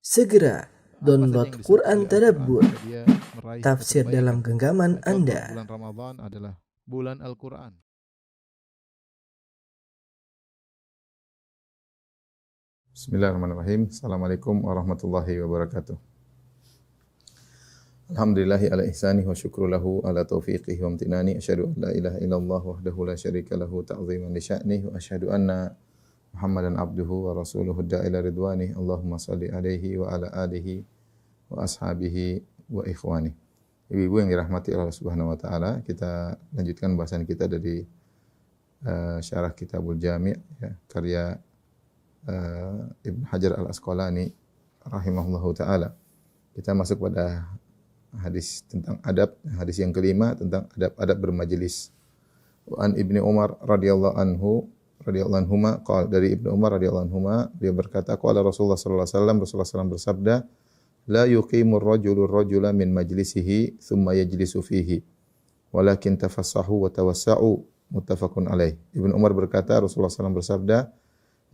Segera download Apa saja yang Quran disebut oleh Tadabbur, Al-Quran, dia meraih tafsir kebaikan. dalam genggaman Contoh, Anda. bulan Ramadan adalah bulan Al-Quran. Bismillahirrahmanirrahim. Assalamualaikum warahmatullahi wabarakatuh. Alhamdulillahi ala ihsanih wa syukru lahu ala taufiqihi wa amtinani. Asyhadu an la ilaha illallah wahdahu la syarika lahu ta'ziman li sya'nih. Wa asyhadu anna Muhammadan abduhu wa rasuluhu da'ila ridwanih. Allahumma salli alaihi wa ala alihi wa ashabihi wa ikhwani. Ibu-ibu yang dirahmati Allah Subhanahu wa taala, kita lanjutkan bahasan kita dari syarah Kitabul Jami', ya, karya Ibn Hajar Al-Asqalani rahimahullahu taala. Kita masuk pada hadis tentang adab, hadis yang kelima tentang adab-adab bermajelis. Wa an Ibnu Umar radhiyallahu anhuma qala, dari Ibnu Umar radhiyallahu anhuma, dia berkata, qala Rasulullah sallallahu alaihi wasallam, Rasulullah SAW bersabda, la yuqimur rajulu rajula min majlisihi thumma yajlisu fihi walakin tafassahu wa tawassa'u, muttafaqun alaih. Ibnu Umar berkata, Rasulullah SAW bersabda,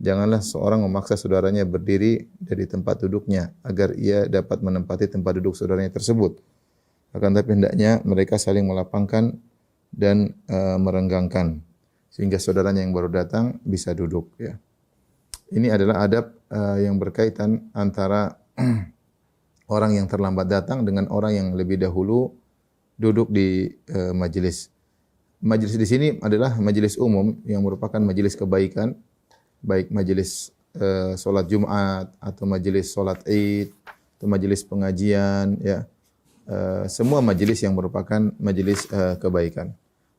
janganlah seorang memaksa saudaranya berdiri dari tempat duduknya agar ia dapat menempati tempat duduk saudaranya tersebut. Akan tapi hendaknya mereka saling melapangkan dan merenggangkan sehingga saudaranya yang baru datang bisa duduk, ya. Ini adalah adab yang berkaitan antara orang yang terlambat datang dengan orang yang lebih dahulu duduk di majelis. Majelis di sini adalah majelis umum yang merupakan majelis kebaikan, baik majelis salat Jumat atau majelis salat Id atau majelis pengajian, ya. Semua majelis yang merupakan majelis kebaikan.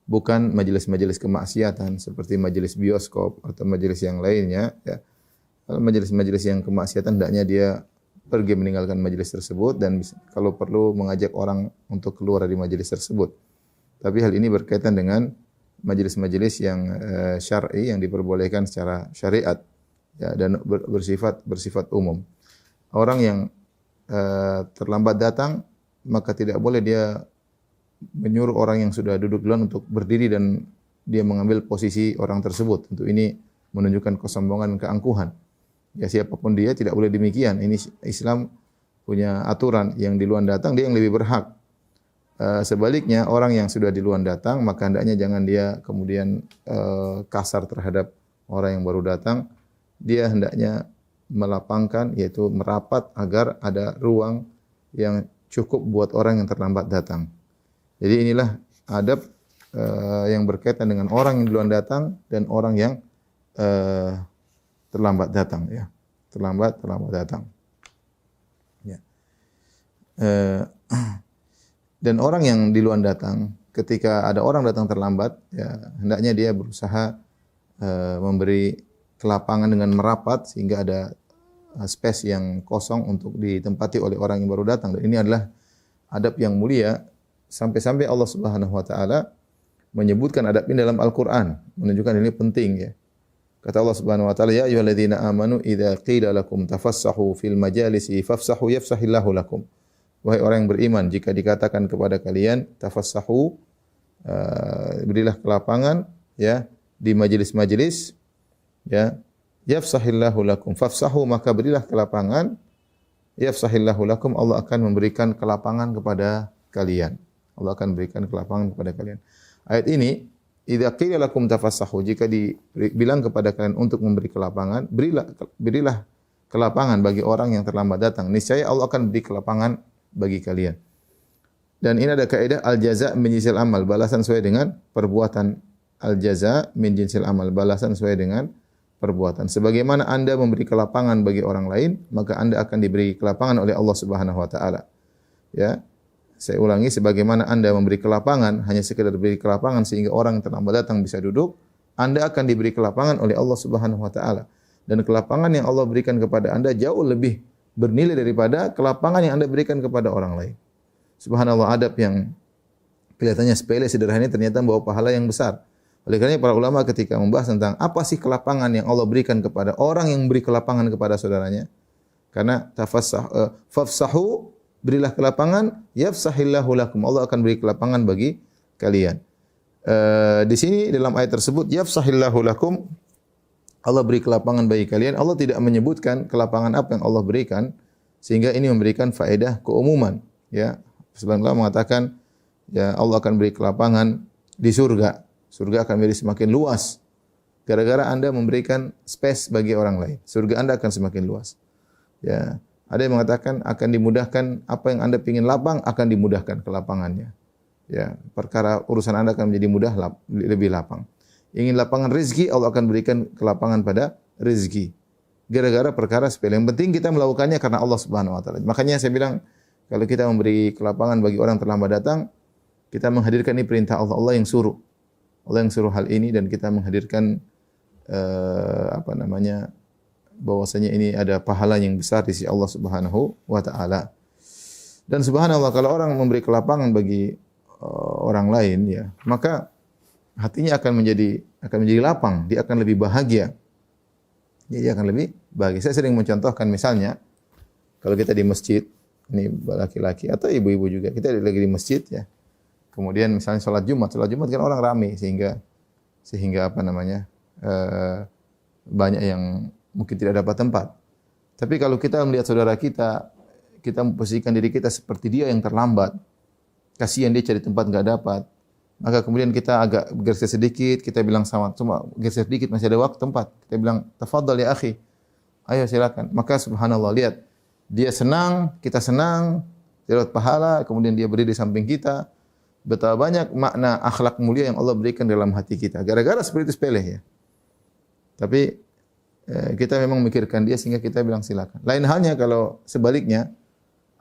Bukan majelis-majelis kemaksiatan seperti majelis bioskop atau majelis yang lainnya, ya. Kalau majelis-majelis yang kemaksiatan hendaknya dia pergi meninggalkan majelis tersebut dan kalau perlu mengajak orang untuk keluar dari majelis tersebut. Tapi hal ini berkaitan dengan majelis-majelis yang syar'i yang diperbolehkan secara syariat, ya, dan bersifat umum. Orang yang terlambat datang maka tidak boleh dia menyuruh orang yang sudah duduk duluan untuk berdiri dan dia mengambil posisi orang tersebut. Tentu ini menunjukkan kesombongan dan keangkuhan. Ya, siapapun dia tidak boleh demikian. Ini Islam punya aturan, yang duluan datang dia yang lebih berhak. Sebaliknya orang yang sudah duluan datang maka hendaknya jangan dia kemudian kasar terhadap orang yang baru datang. Dia hendaknya melapangkan, yaitu merapat agar ada ruang yang cukup buat orang yang terlambat datang. Jadi inilah adab yang berkaitan dengan orang yang duluan datang dan orang yang terlambat datang, ya. Terlambat datang. Ya. Dan orang yang duluan datang, ketika ada orang datang terlambat, ya, hendaknya dia berusaha memberi kelapangan dengan merapat sehingga ada space yang kosong untuk ditempati oleh orang yang baru datang. Dan ini adalah adab yang mulia, sampai-sampai Allah Subhanahu wa taala menyebutkan adab ini dalam Al-Qur'an, menunjukkan ini penting, ya. Kata Allah Subhanahu wa taala, ya ayyuhalladzina amanu idza qila lakum tafassahu fil majalisi fafsahu yafsahillahu lakum. Wahai orang yang beriman, jika dikatakan kepada kalian tafassahu, berilah kelapangan, ya, di majelis-majelis, ya, yafsahillahu lakum. Fafsahu, maka berilah kelapangan, yafsahillahu lakum, Allah akan memberikan kelapangan kepada kalian. Allah akan berikan kelapangan kepada kalian. Ayat ini, idza qila lakum tafassahu, jika dibilang kepada kalian untuk memberi kelapangan, berilah kelapangan bagi orang yang terlambat datang. Niscaya Allah akan beri kelapangan bagi kalian. Dan ini ada kaidah al-jaza' min jinsil amal, balasan sesuai dengan perbuatan. Al-jaza' min jinsil amal, balasan sesuai dengan perbuatan. Sebagaimana Anda memberi kelapangan bagi orang lain, maka Anda akan diberi kelapangan oleh Allah Subhanahu wa taala. Ya. Saya ulangi, sebagaimana Anda memberi kelapangan, hanya sekedar beri kelapangan sehingga orang yang terlambat datang bisa duduk, Anda akan diberi kelapangan oleh Allah Subhanahu wa taala. Dan kelapangan yang Allah berikan kepada Anda jauh lebih bernilai daripada kelapangan yang Anda berikan kepada orang lain. Subhanallah, adab yang kelihatannya sepele, sederhana, ternyata membawa pahala yang besar. Oleh karena para ulama ketika membahas tentang apa sih kelapangan yang Allah berikan kepada orang yang beri kelapangan kepada saudaranya, karena fafsahu, berilah kelapangan, yafsahillahu lakum, Allah akan beri kelapangan bagi kalian. Di sini dalam ayat tersebut, yafsahillahu lakum, Allah beri kelapangan bagi kalian. Allah tidak menyebutkan kelapangan apa yang Allah berikan, sehingga ini memberikan faedah keumuman, ya. Sebagian ulama mengatakan, ya Allah akan beri kelapangan di surga. Surga akan menjadi semakin luas gara-gara Anda memberikan space bagi orang lain. Surga Anda akan semakin luas. Ya, ada yang mengatakan akan dimudahkan apa yang Anda ingin lapang akan dimudahkan kelapangannya. Ya, perkara urusan Anda akan menjadi mudah, lebih lapang. Ingin lapangan rezeki, Allah akan berikan kelapangan pada rezeki. Gara-gara perkara sepele. Yang penting kita melakukannya karena Allah Subhanahu wa taala. Makanya saya bilang kalau kita memberi kelapangan bagi orang terlambat datang, kita menghadirkan ini perintah Allah. Allah yang suruh. Allah yang suruh hal ini dan kita menghadirkan bahwasanya ini ada pahala yang besar di sisi Allah Subhanahu wa taala. Dan subhanallah kalau orang memberi kelapangan bagi orang lain ya, maka hatinya akan menjadi lapang, dia akan lebih bahagia. Dia akan lebih bahagia. Saya sering mencontohkan misalnya kalau kita di masjid, ini laki-laki atau ibu-ibu juga, kita lagi di masjid ya. Kemudian misalnya sholat Jumat kan orang ramai sehingga banyak yang mungkin tidak dapat tempat. Tapi kalau kita melihat saudara kita memposisikan diri kita seperti dia yang terlambat, kasihan dia cari tempat enggak dapat, maka kemudian kita agak bergeser sedikit, kita bilang sama, cuma geser sedikit masih ada waktu tempat. Kita bilang, tafadhal ya akhi, ayo silakan. Maka subhanallah lihat, dia senang, kita senang, dia dapat pahala, kemudian dia berdiri di samping kita. Betapa banyak makna akhlak mulia yang Allah berikan dalam hati kita. Gara-gara seperti itu sepele ya. Tapi kita memang memikirkan dia sehingga kita bilang silakan. Lain halnya kalau sebaliknya,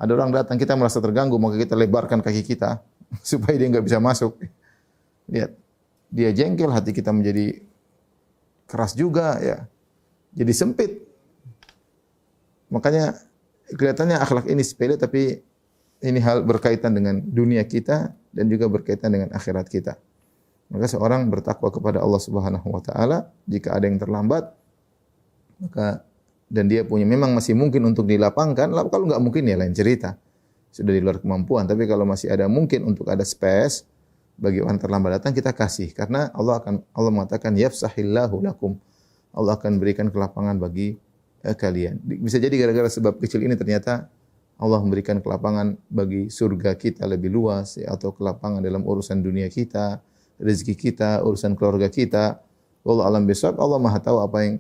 ada orang datang kita merasa terganggu, maka kita lebarkan kaki kita supaya dia enggak bisa masuk. Lihat, dia jengkel, hati kita menjadi keras juga ya. Jadi sempit. Makanya kelihatannya akhlak ini sepele tapi ini hal berkaitan dengan dunia kita dan juga berkaitan dengan akhirat kita. Maka seorang bertakwa kepada Allah Subhanahu wa taala, jika ada yang terlambat maka dan dia punya memang masih mungkin untuk dilapangkan, kalau enggak mungkin ya lain cerita. Sudah di luar kemampuan, tapi kalau masih ada mungkin untuk ada space bagi orang terlambat datang kita kasih karena Allah mengatakan yafsahillahu lakum. Allah akan berikan kelapangan bagi kalian. Bisa jadi gara-gara sebab kecil ini ternyata Allah memberikan kelapangan bagi surga kita lebih luas ya, atau kelapangan dalam urusan dunia kita, rezeki kita, urusan keluarga kita. Wallahu alam bisawab. Allah Maha tahu apa yang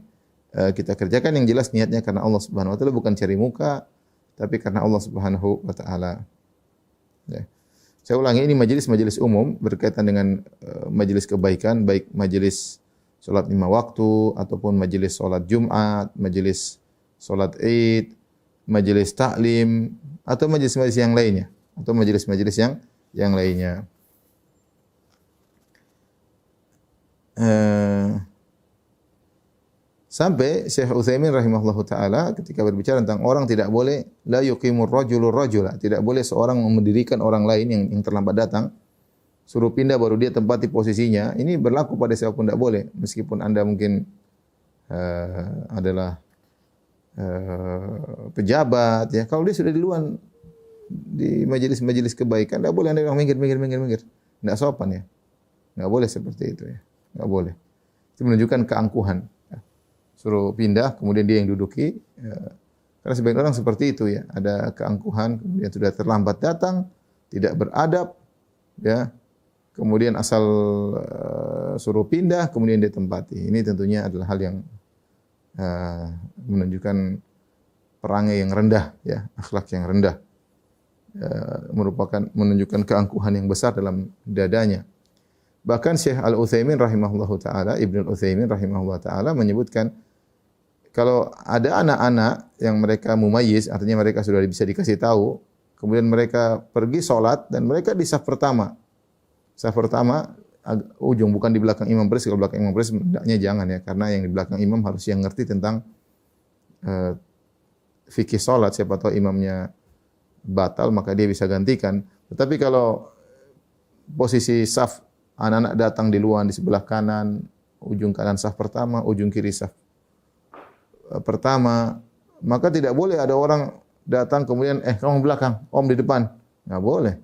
kita kerjakan. Yang jelas niatnya karena Allah Subhanahu wa taala, bukan cari muka, tapi karena Allah Subhanahu wa taala. Ya. Saya ulangi, ini majelis umum berkaitan dengan majelis kebaikan, baik majelis salat 5 waktu ataupun majelis salat Jumat, majelis salat Id, majelis taklim atau majelis-majelis yang lainnya atau majelis-majelis yang lainnya. Sampai Syekh Utsaimin rahimahullahu taala ketika berbicara tentang orang tidak boleh la yuqimur rajulur rajula, tidak boleh seorang mendirikan orang lain yang terlambat datang, suruh pindah baru dia tempati posisinya. Ini berlaku pada siapapun, tidak boleh. Meskipun Anda mungkin adalah pejabat ya, kalau dia sudah duluan di majelis-majelis kebaikan, tidak boleh Anda bilang minggir. Tidak sopan ya. Tidak boleh seperti itu ya. Tidak boleh. Itu menunjukkan keangkuhan. Suruh pindah, kemudian dia yang duduki. Ya. Karena sebagian orang seperti itu ya, ada keangkuhan, kemudian sudah terlambat datang, tidak beradab, ya. Kemudian asal suruh pindah, kemudian dia tempati. Ini tentunya adalah hal yang menunjukkan perangai yang rendah, ya, akhlak yang rendah, menunjukkan keangkuhan yang besar dalam dadanya. Bahkan Syekh Al-Utsaimin rahimahullahu taala, Ibnu Utsaimin rahimahullahu taala menyebutkan kalau ada anak-anak yang mereka mumayyiz, artinya mereka sudah bisa dikasih tahu, kemudian mereka pergi sholat dan mereka di saf pertama. Saf pertama ujung, bukan di belakang imam baris. Kalau belakang imam baris hendaknya jangan ya, karena yang di belakang imam harus yang ngerti tentang fikih sholat. Siapa tahu imamnya batal maka dia bisa gantikan. Tetapi kalau posisi saf, anak-anak datang di luar di sebelah kanan, ujung kanan saf pertama, ujung kiri saf pertama, maka tidak boleh ada orang datang kemudian kamu belakang, om di depan. Enggak boleh.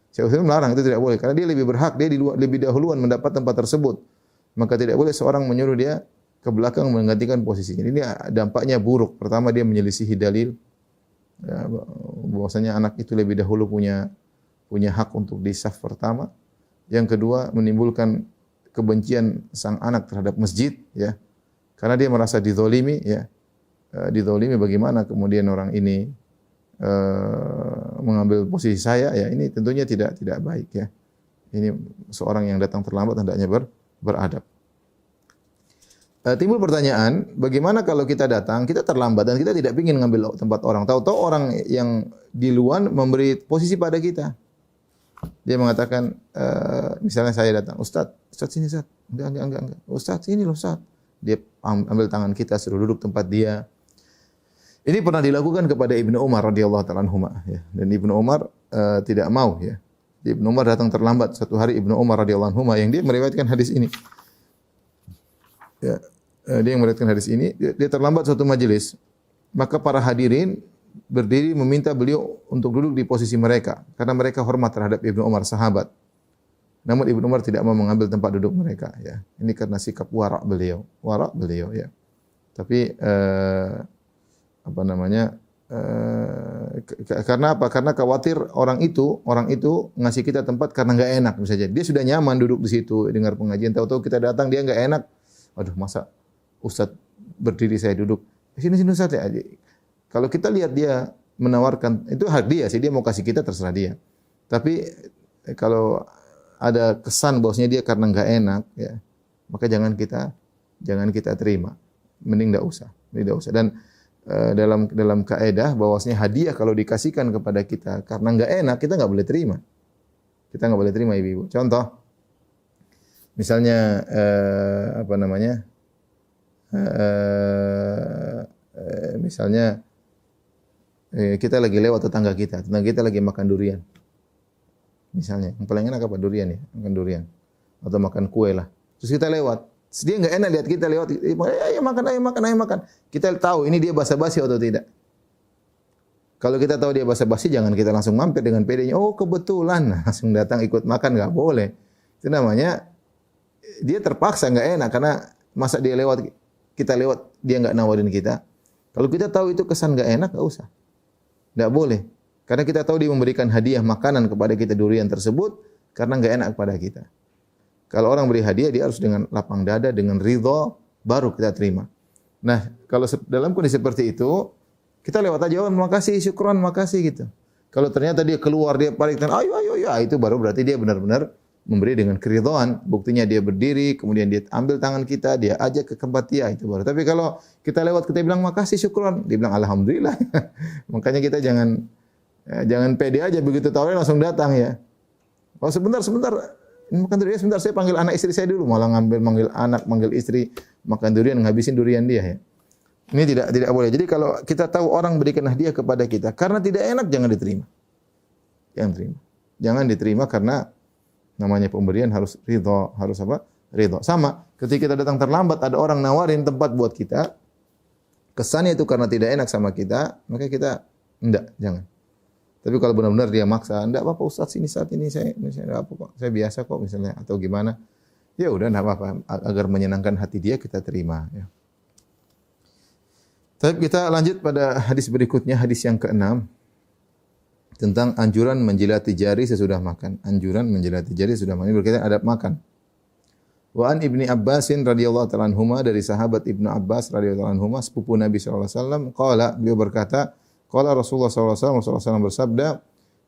Syekh Utsaimin melarang, itu tidak boleh karena dia lebih berhak, dia lebih dahuluan mendapat tempat tersebut. Maka tidak boleh seorang menyuruh dia ke belakang menggantikan posisinya. Ini dampaknya buruk. Pertama dia menyelisihi dalil Ya, bahwasanya anak itu lebih dahulu punya hak untuk di saf pertama. Yang kedua, menimbulkan kebencian sang anak terhadap masjid, ya. Karena dia merasa dizalimi, ya. Dizalimi bagaimana kemudian orang ini mengambil posisi saya, ya. Ini tentunya tidak baik, ya. Ini seorang yang datang terlambat hendaknya beradab. Timbul pertanyaan, bagaimana kalau kita datang, kita terlambat dan kita tidak ingin ngambil tempat orang. Tahu-tahu orang yang di luar memberi posisi pada kita. Dia mengatakan, misalnya saya datang, Ustaz sini Ustaz. Enggak. Ustaz sini loh Ustaz. Dia ambil tangan kita, suruh duduk tempat dia. Ini pernah dilakukan kepada Ibnu Umar radhiyallahu ta'ala anhuma, ya. Dan Ibnu Umar tidak mau, ya. Ibnu Umar datang terlambat. Suatu hari Ibnu Umar radhiyallahu anhuma yang dia meriwayatkan hadis ini. Ya, dia yang meriwayatkan hadis ini, dia terlambat suatu majelis. Maka para hadirin berdiri meminta beliau untuk duduk di posisi mereka karena mereka hormat terhadap Ibnu Umar, sahabat. Namun Ibnu Umar tidak mau mengambil tempat duduk mereka, ya. Ini karena sikap warak beliau, ya. Tapi apa namanya? Karena apa? Karena khawatir orang itu ngasih kita tempat karena enggak enak misalnya. Dia sudah nyaman duduk di situ dengar pengajian, tahu-tahu kita datang dia enggak enak. Aduh, masa Ustaz berdiri saya duduk. Sini Ustaz ya. Kalau kita lihat dia menawarkan, itu hak dia sih, dia mau kasih kita terserah dia. Tapi kalau ada kesan bahwasanya dia karena enggak enak, ya, maka jangan kita terima. Mending enggak usah. Dan dalam kaidah bahwasanya hadiah kalau dikasihkan kepada kita karena enggak enak, kita enggak boleh terima. Kita enggak boleh terima, ibu-ibu. Contoh, misalnya apa namanya? Misalnya kita lagi lewat tetangga kita lagi makan durian. Misalnya, yang paling enak apa? Durian ya, makan durian. Atau makan kue lah. Terus kita lewat. Terus dia enggak enak lihat kita lewat, ayo makan. Kita tahu ini dia basa-basi atau tidak. Kalau kita tahu dia basa-basi, jangan kita langsung mampir dengan pedenya. Oh, kebetulan, langsung datang ikut makan, enggak boleh. Itu namanya dia terpaksa enggak enak karena masa dia lewat, kita lewat, dia enggak nawarin kita. Kalau kita tahu itu kesan enggak enak, enggak usah. Enggak boleh. Karena kita tahu dia memberikan hadiah makanan kepada kita durian tersebut karena enggak enak kepada kita. Kalau orang beri hadiah, dia harus dengan lapang dada, dengan ridha, baru kita terima. Nah, kalau dalam kondisi seperti itu, kita lewat aja, oh, makasih, syukron, makasih gitu. Kalau ternyata dia keluar, dia balik, ayo, itu baru berarti dia benar-benar memberi dengan keridhaan. Buktinya dia berdiri, kemudian dia ambil tangan kita, dia ajak ke tempat dia, itu baru. Tapi kalau kita lewat, kita bilang makasih, syukron, dia bilang alhamdulillah. Makanya kita jangan pede aja begitu tawarin langsung datang ya. Oh sebentar, makan durian sebentar, saya panggil anak istri saya dulu, malah manggil anak, manggil istri, makan durian, ngabisin durian dia ya. Ini tidak boleh. Jadi kalau kita tahu orang berikan hadiah kepada kita karena tidak enak, jangan diterima. Jangan diterima karena namanya pemberian harus ridha, harus apa? Ridha. Sama, ketika kita datang terlambat, ada orang nawarin tempat buat kita, kesannya itu karena tidak enak sama kita, maka kita jangan. Tapi kalau benar-benar dia maksa, enggak apa-apa Ustaz, sini saat ini saya enggak apa kok. Saya biasa kok misalnya atau gimana. Ya udah enggak apa-apa, agar menyenangkan hati dia kita terima ya. Tapi kita lanjut pada hadis berikutnya, hadis yang ke-6 tentang anjuran menjilati jari sesudah makan. Anjuran menjilati jari sesudah makan. Ini berkaitan adab makan. Wa an Ibni Abbasin radhiyallahu ta'ala anhuma, dari sahabat Ibnu Abbas radhiyallahu anhuma, sepupu Nabi sallallahu alaihi wasallam, qala, beliau berkata, qala Rasulullah sallallahu alaihi wasallam bersabda,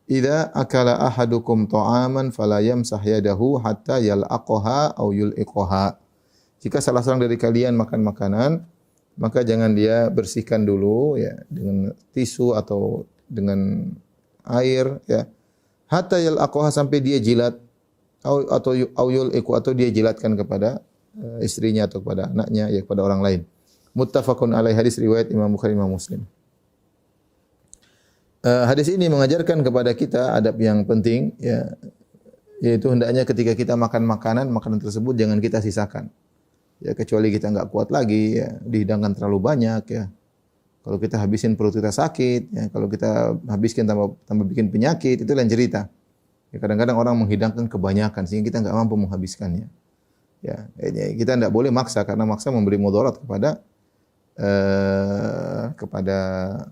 "Idza akala ahadukum ta'aman fala yamsah yadahu hatta yal'aqaha aw yul'iqaha." Jika salah seorang dari kalian makan makanan, maka jangan dia bersihkan dulu ya dengan tisu atau dengan air ya. Hatta yal'aqaha, sampai dia jilat, atau yul'iqu, atau dia jilatkan kepada istrinya atau kepada anaknya ya, kepada orang lain. Muttafaqun alaihi, hadis riwayat Imam Bukhari, Imam Muslim. Hadis ini mengajarkan kepada kita adab yang penting ya, yaitu hendaknya ketika kita makan makanan tersebut jangan kita sisakan. Ya kecuali kita enggak kuat lagi ya, dihidangkan terlalu banyak ya. Kalau kita habisin perut kita sakit ya, kalau kita habiskan tambah bikin penyakit, itu lain cerita. Ya, kadang-kadang orang menghidangkan kebanyakan sehingga kita enggak mampu menghabiskannya. Ya, kita enggak boleh maksa karena maksa memberi mudarat kepada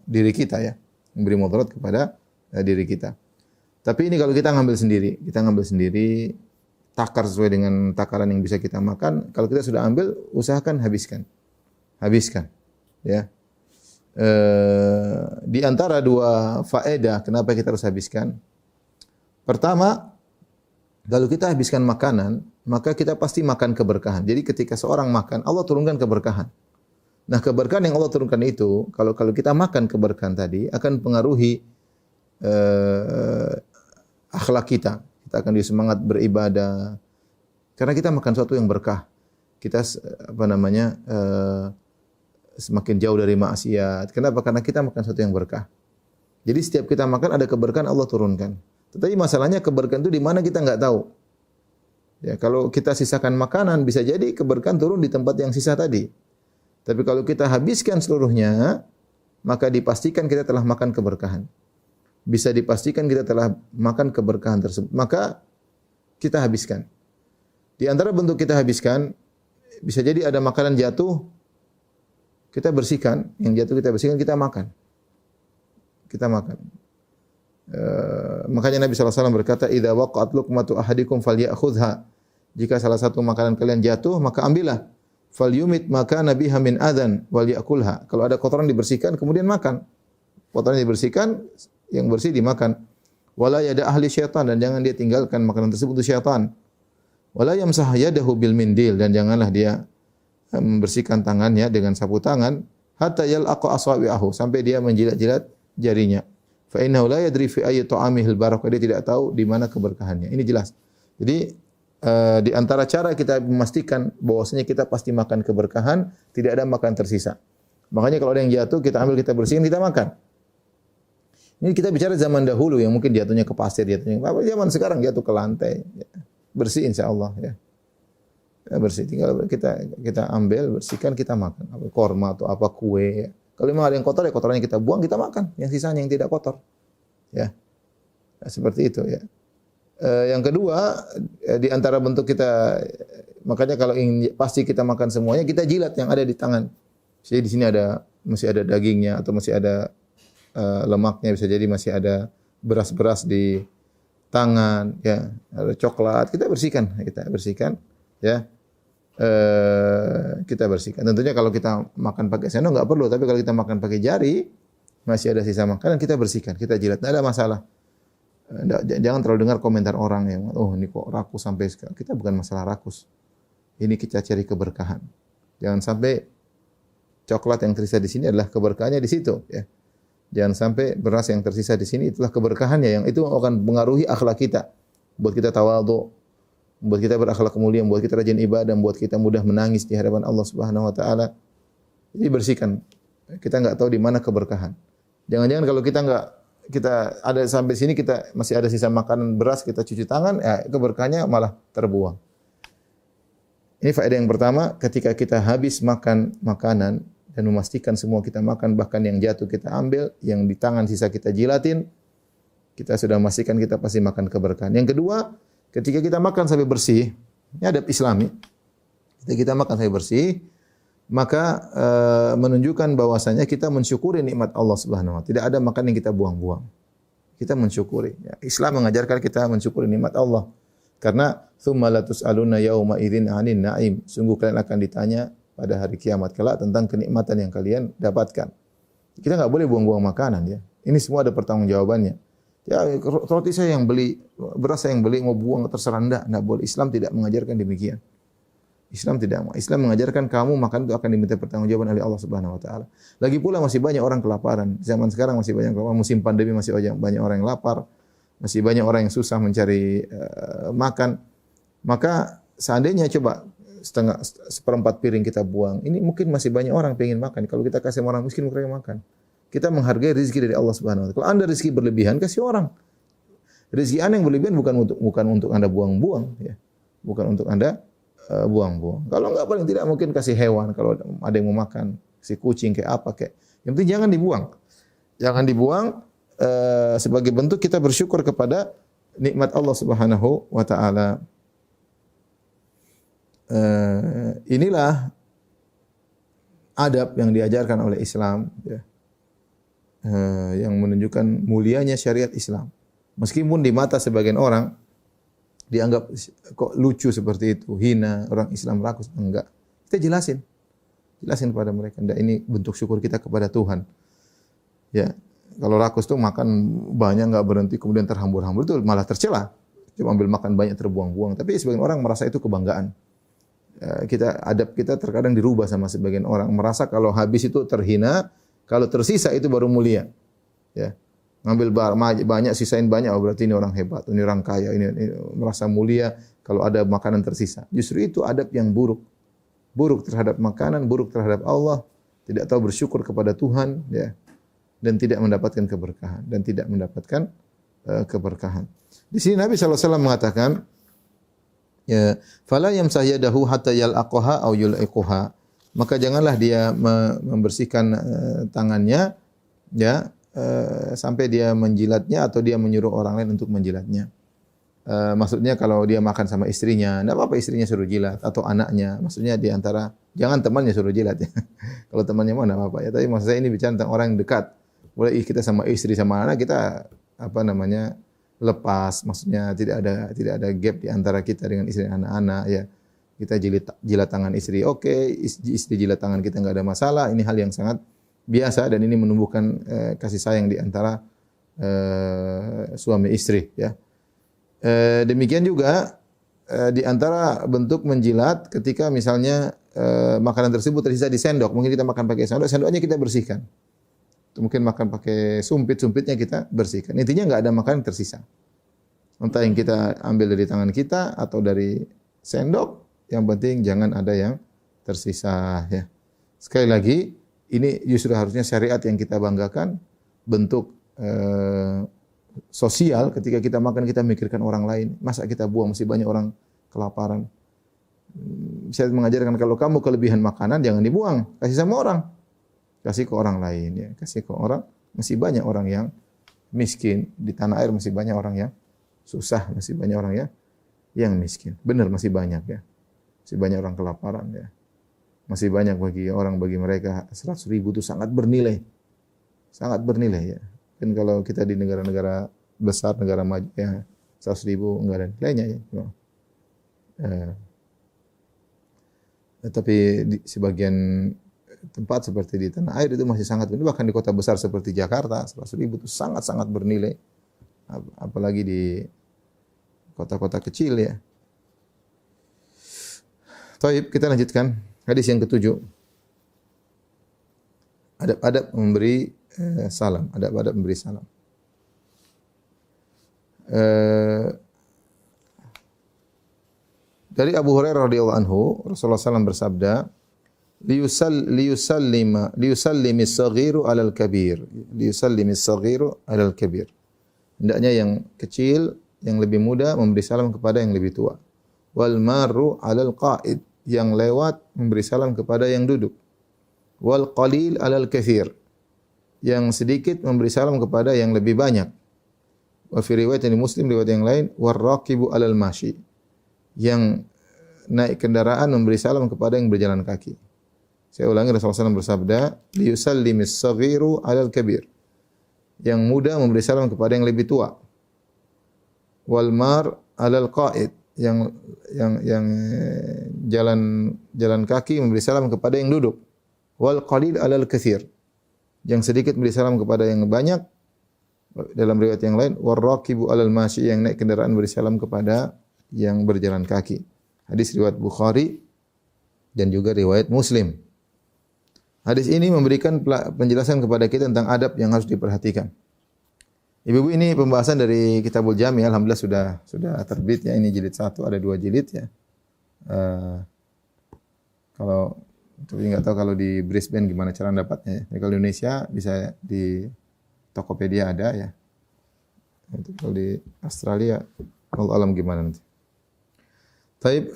diri kita ya. memberi mudarat kepada diri kita. Tapi ini kalau kita ngambil sendiri, takar sesuai dengan takaran yang bisa kita makan. Kalau kita sudah ambil, usahakan habiskan, ya. Di antara dua faedah kenapa kita harus habiskan. Pertama, kalau kita habiskan makanan, maka kita pasti makan keberkahan. Jadi ketika seorang makan, Allah turunkan keberkahan. Nah, keberkahan yang Allah turunkan itu, kalau kita makan keberkahan tadi, akan pengaruhi akhlak kita. Kita akan semangat beribadah. Karena kita makan sesuatu yang berkah. Kita semakin jauh dari maksiat. Kenapa? Karena kita makan sesuatu yang berkah. Jadi setiap kita makan ada keberkahan Allah turunkan. Tetapi masalahnya keberkahan itu di mana kita enggak tahu. Ya, kalau kita sisakan makanan bisa jadi keberkahan turun di tempat yang sisa tadi. Tapi kalau kita habiskan seluruhnya, maka dipastikan kita telah makan keberkahan. Bisa dipastikan kita telah makan keberkahan tersebut. Maka kita habiskan. Di antara bentuk kita habiskan, bisa jadi ada makanan jatuh, kita bersihkan. Yang jatuh kita bersihkan, kita makan. Kita makan. Makanya Nabi SAW berkata, "Idza waqa'at luqmatu ahadikum falyakhudha." Jika salah satu makanan kalian jatuh, maka ambillah. Falyumit maka nabiha min adzan wal yakulha. Kalau ada kotoran dibersihkan, kemudian makan. Kotoran dibersihkan, yang bersih dimakan. Wala yada ahli syaitan, dan jangan dia tinggalkan makanan tersebut untuk syaitan. Wala yamsah yadahu bil mindil, dan janganlah dia membersihkan tangannya dengan sapu tangan hatta yalqa asabi'ahu, sampai dia menjilat-jilat jarinya. Fa innahu la yadri fi ayyi ta'amihil barakah, dia tidak tahu di mana keberkahannya. Ini jelas. Jadi di antara cara kita memastikan bahwasanya kita pasti makan keberkahan, tidak ada makan tersisa. Makanya kalau ada yang jatuh, kita ambil, kita bersihkan, kita makan. Ini kita bicara zaman dahulu yang mungkin jatuhnya ke pasir, jatuhnya. Zaman sekarang jatuh ke lantai. Bersih insyaallah ya. Bersih, tinggal kita ambil, bersihkan, kita makan. Apa korma atau apa kue ya. Kalau memang ada yang kotor, ya kotorannya kita buang, kita makan. Yang sisanya yang tidak kotor. Ya. Nah, seperti itu ya. Yang kedua, di antara bentuk kita, makanya kalau ingin pasti kita makan semuanya, kita jilat yang ada di tangan. Jadi di sini masih ada dagingnya, atau masih ada lemaknya, bisa jadi masih ada beras-beras di tangan, ya, ada coklat, kita bersihkan, ya. Kita bersihkan. Tentunya kalau kita makan pakai sendok enggak perlu, tapi kalau kita makan pakai jari, masih ada sisa makanan, kita bersihkan, kita jilat, tidak ada masalah. Jangan terlalu dengar komentar orang yang, oh ini kok rakus sampai sekarang. Kita bukan masalah rakus. Ini kita cari keberkahan. Jangan sampai coklat yang tersisa di sini adalah keberkahannya di situ, ya. Jangan sampai beras yang tersisa di sini itulah keberkahannya, yang itu akan mengaruhi akhlak kita. Buat kita tawadhu, buat kita berakhlak mulia, buat kita rajin ibadah, buat kita mudah menangis di hadapan Allah Subhanahu wa taala. Jadi bersihkan. Kita enggak tahu di mana keberkahan. Jangan-jangan kalau kita ada sampai sini, kita masih ada sisa makanan beras, kita cuci tangan, ya keberkahannya malah terbuang. Ini faedah yang pertama, ketika kita habis makan makanan dan memastikan semua kita makan, bahkan yang jatuh kita ambil, yang di tangan sisa kita jilatin, kita sudah memastikan kita pasti makan keberkahan. Yang kedua, ketika kita makan sampai bersih, ini adab Islami. Ketika kita makan sampai bersih, maka menunjukkan bahwasanya kita mensyukuri nikmat Allah Subhanahu wa taala. Tidak ada makan yang kita buang-buang. Kita mensyukuri. Ya, Islam mengajarkan kita mensyukuri nikmat Allah. Karena tsumma la tus'aluna yauma idzin 'anin na'im. Sungguh kalian akan ditanya pada hari kiamat kelak tentang kenikmatan yang kalian dapatkan. Kita enggak boleh buang-buang makanan ya. Ini semua ada pertanggungjawabannya. Ya, roti saya yang beli, beras saya yang beli, mau buang terserah enggak boleh. Islam tidak mengajarkan demikian. Islam mengajarkan kamu makan itu akan diminta pertanggungjawaban oleh Allah Subhanahu wa taala. Lagi pula masih banyak orang kelaparan. Zaman sekarang masih banyak kelaparan, musim pandemi masih banyak orang yang lapar, masih banyak orang yang susah mencari makan. Maka seandainya coba seperempat piring kita buang, ini mungkin masih banyak orang pengen makan. Kalau kita kasih orang miskin mereka makan. Kita menghargai rezeki dari Allah Subhanahu wa taala. Kalau Anda rezeki berlebihan, kasih orang. Rezeki Anda yang berlebihan bukan untuk Anda buang-buang ya. Bukan untuk Anda buang-buang. Kalau enggak paling tidak mungkin kasih hewan kalau ada yang mau makan, kasih kucing kayak apa kayak. Yang penting jangan dibuang. Jangan dibuang sebagai bentuk kita bersyukur kepada nikmat Allah Subhanahu wa taala. Inilah adab yang diajarkan oleh Islam ya. yang menunjukkan mulianya syariat Islam. Meskipun di mata sebagian orang dianggap kok lucu seperti itu, hina, orang Islam rakus, enggak. Kita jelasin pada mereka, enggak, ini bentuk syukur kita kepada Tuhan. Ya, kalau rakus tuh makan banyak enggak berhenti kemudian terhambur-hambur itu malah tercela. Cuma ambil makan banyak terbuang-buang, tapi sebagian orang merasa itu kebanggaan. Adab kita terkadang dirubah sama sebagian orang, merasa kalau habis itu terhina, kalau tersisa itu baru mulia. Ya. Ngambil banyak, sisain banyak, oh berarti ini orang hebat, ini orang kaya, ini merasa mulia kalau ada makanan tersisa. Justru itu adab yang buruk. Buruk terhadap makanan, buruk terhadap Allah, tidak tahu bersyukur kepada Tuhan, ya. Dan tidak mendapatkan keberkahan Di sini Nabi SAW mengatakan, ya, fala yamsah yadahu hatta yalaqaha aw yulqiha. Maka janganlah dia membersihkan tangannya, ya, sampai dia menjilatnya atau dia menyuruh orang lain untuk menjilatnya. Maksudnya kalau dia makan sama istrinya, enggak apa-apa istrinya suruh jilat atau anaknya. Maksudnya di antara, jangan temannya suruh jilat ya. Kalau temannya mau enggak apa-apa ya. Tapi maksud saya ini bicara tentang orang yang dekat. Boleh kita sama istri sama anak kita lepas. Maksudnya tidak ada gap di antara kita dengan istri dan anak-anak ya. Kita jilat tangan istri, oke, istri jilat tangan kita enggak ada masalah. Ini hal yang sangat biasa dan ini menumbuhkan kasih sayang di antara suami istri ya. Demikian juga di antara bentuk menjilat ketika misalnya makanan tersebut tersisa di sendok, mungkin kita makan pakai sendok, sendoknya kita bersihkan. Mungkin makan pakai sumpit, sumpitnya kita bersihkan. Intinya enggak ada makanan tersisa. Entah yang kita ambil dari tangan kita atau dari sendok, yang penting jangan ada yang tersisa ya. Sekali lagi, ini justru harusnya syariat yang kita banggakan, bentuk sosial. Ketika kita makan kita mikirkan orang lain. Masa kita buang, masih banyak orang kelaparan. Saya mengajarkan kalau kamu kelebihan makanan jangan dibuang, kasih sama orang. Kasih ke orang lain ya, kasih ke orang. Masih banyak orang yang miskin di tanah air, masih banyak orang yang susah, masih banyak orang yang miskin. Benar masih banyak ya. Masih banyak orang kelaparan ya. Masih banyak bagi mereka 100.000 itu sangat bernilai. Sangat bernilai ya. Kan kalau kita di negara-negara besar, negara maju ya 100.000 enggak ada nilainya ya. Tapi di sebagian tempat seperti di tanah air itu masih sangat bernilai. Bahkan di kota besar seperti Jakarta 100.000 itu sangat-sangat bernilai. Apalagi di kota-kota kecil ya. Baik, kita lanjutkan. Hadis yang ketujuh. Adab-adab memberi salam. Adab-adab memberi salam. Dari Abu Hurairah radhiyallahu anhu, Rasulullah SAW bersabda, liyusallimis saghiru 'alal kabir. Liyusallimis saghiru 'alal kabir. Hendaknya yang kecil, yang lebih muda memberi salam kepada yang lebih tua. Wal marru 'alal qa'id. Yang lewat memberi salam kepada yang duduk. Wal qalil 'alal katsir. Yang sedikit memberi salam kepada yang lebih banyak. Wa fi riwayat Muslim, riwayat yang lain, war raqibu 'alal mashi. Yang naik kendaraan memberi salam kepada yang berjalan kaki. Saya ulangi, Rasulullah SAW bersabda, liyusallimis saghiru 'alal kabir. Yang muda memberi salam kepada yang lebih tua. Wal mar 'alal qa'id. Yang jalan kaki memberi salam kepada yang duduk. Wal qalil 'alal katsir. Yang sedikit memberi salam kepada yang banyak. Dalam riwayat yang lain, war raqibu 'alal masyi. Yang naik kendaraan memberi salam kepada yang berjalan kaki. Hadis riwayat Bukhari dan juga riwayat Muslim. Hadis ini memberikan penjelasan kepada kita tentang adab yang harus diperhatikan. Ibu-ibu, ini pembahasan dari Kitabul Jami, alhamdulillah sudah terbit ya. Ini jilid 1, ada 2 jilid ya. Tapi nggak tahu kalau di Brisbane gimana cara dapatnya. Ya. Kalau di Indonesia bisa di Tokopedia ada ya. Kalau di Australia, Allah alam gimana nanti. Taib,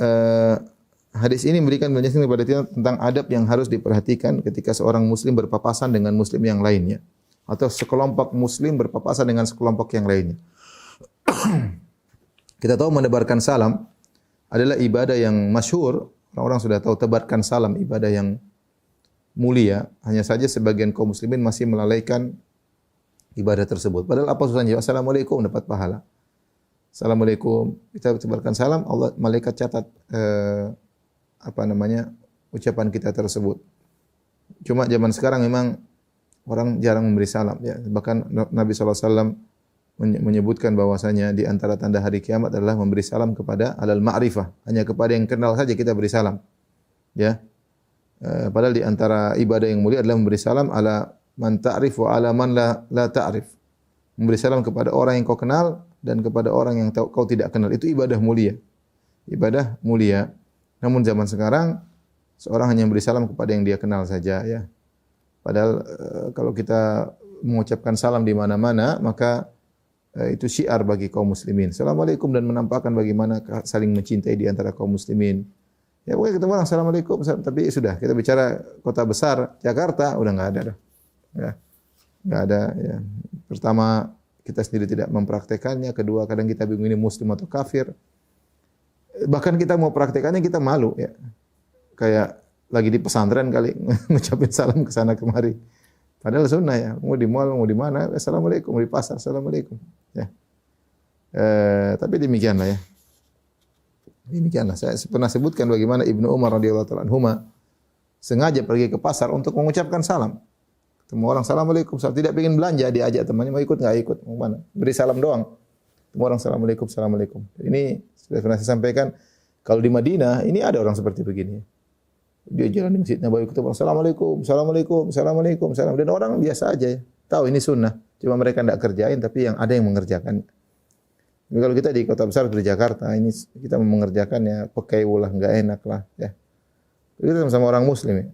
hadis ini memberikan penjelasan kepada kita tentang adab yang harus diperhatikan ketika seorang muslim berpapasan dengan muslim yang lainnya. Atau sekelompok muslim berpapasan dengan sekelompok yang lainnya. Kita tahu menebarkan salam adalah ibadah yang masyhur. Orang-orang sudah tahu tebarkan salam ibadah yang mulia. Hanya saja sebagian kaum muslimin masih melalaikan ibadah tersebut. Padahal apa susahnya? Assalamualaikum dapat pahala. Assalamualaikum, kita sebarkan salam, Allah malaikat catat ucapan kita tersebut. Cuma zaman sekarang memang orang jarang memberi salam ya. Bahkan Nabi SAW menyebutkan bahwasanya di antara tanda hari kiamat adalah memberi salam kepada alal ma'rifah, hanya kepada yang kenal saja kita beri salam. Ya. Padahal di antara ibadah yang mulia adalah memberi salam ala man ta'rif wa ala man la ta'rif. Memberi salam kepada orang yang kau kenal dan kepada orang yang kau tidak kenal. Itu ibadah mulia. Ibadah mulia. Namun zaman sekarang seorang hanya memberi salam kepada yang dia kenal saja ya. Padahal kalau kita mengucapkan salam di mana-mana maka itu syiar bagi kaum muslimin. Assalamualaikum, dan menampakkan bagaimana saling mencintai di antara kaum muslimin. Ya pokoknya ketemu orang assalamualaikum, tapi sudah kita bicara kota besar Jakarta udah enggak ada dah. Ya. Enggak ada ya. Pertama kita sendiri tidak mempraktekannya, kedua kadang kita bingung ini muslim atau kafir. Bahkan kita mau praktekannya kita malu ya. Kayak lagi di pesantren kali ngucapin salam ke sana kemari. Padahal sunnah ya. Mau di mall, mau di mana, assalamualaikum, di pasar, assalamualaikum. Ya. Tapi demikianlah ya. Demikianlah. Saya pernah sebutkan bagaimana Ibnu Umar radhiyallahu taala anhuma sengaja pergi ke pasar untuk mengucapkan salam. Ketemu orang assalamualaikum, tidak ingin belanja, diajak temannya, mau ikut enggak ikut, mau mana? Beri salam doang. Ketemu orang assalamualaikum, assalamualaikum. Ini sudah pernah saya sampaikan, kalau di Madinah ini ada orang seperti begini. Dia jalan di Masjid Nabawi ketemu assalamualaikum, assalamualaikum, assalamualaikum, salam. Dan orang biasa aja ya. Tahu ini sunnah. Cuma mereka tidak kerjain, tapi yang ada yang mengerjakan. Tapi kalau kita di kota besar di Jakarta, ini kita mengerjakannya pakai ulah enggak enak lah ya. Kita sama-sama orang muslim ya.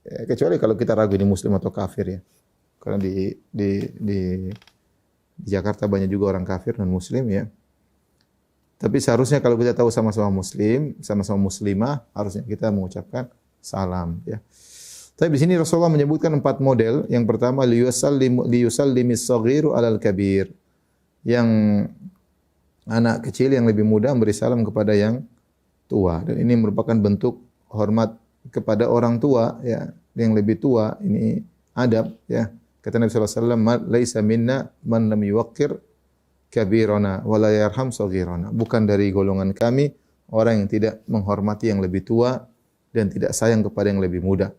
Ya, kecuali kalau kita ragu ini muslim atau kafir ya. Karena di Jakarta banyak juga orang kafir non muslim ya. Tapi seharusnya kalau kita tahu sama-sama muslim, sama-sama muslimah, harusnya kita mengucapkan salam ya. Tapi di sini Rasulullah menyebutkan 4 model. Yang pertama liyusallimis saghiru alal kabir. Yang anak kecil yang lebih muda memberi salam kepada yang tua, dan ini merupakan bentuk hormat kepada orang tua ya, yang lebih tua. Ini adab ya. Kata Nabi sallallahu alaihi wasallam, "Laisa minna man lam yuwaqqir kabirana wa la yarham saghirana." Bukan dari golongan kami orang yang tidak menghormati yang lebih tua dan tidak sayang kepada yang lebih muda.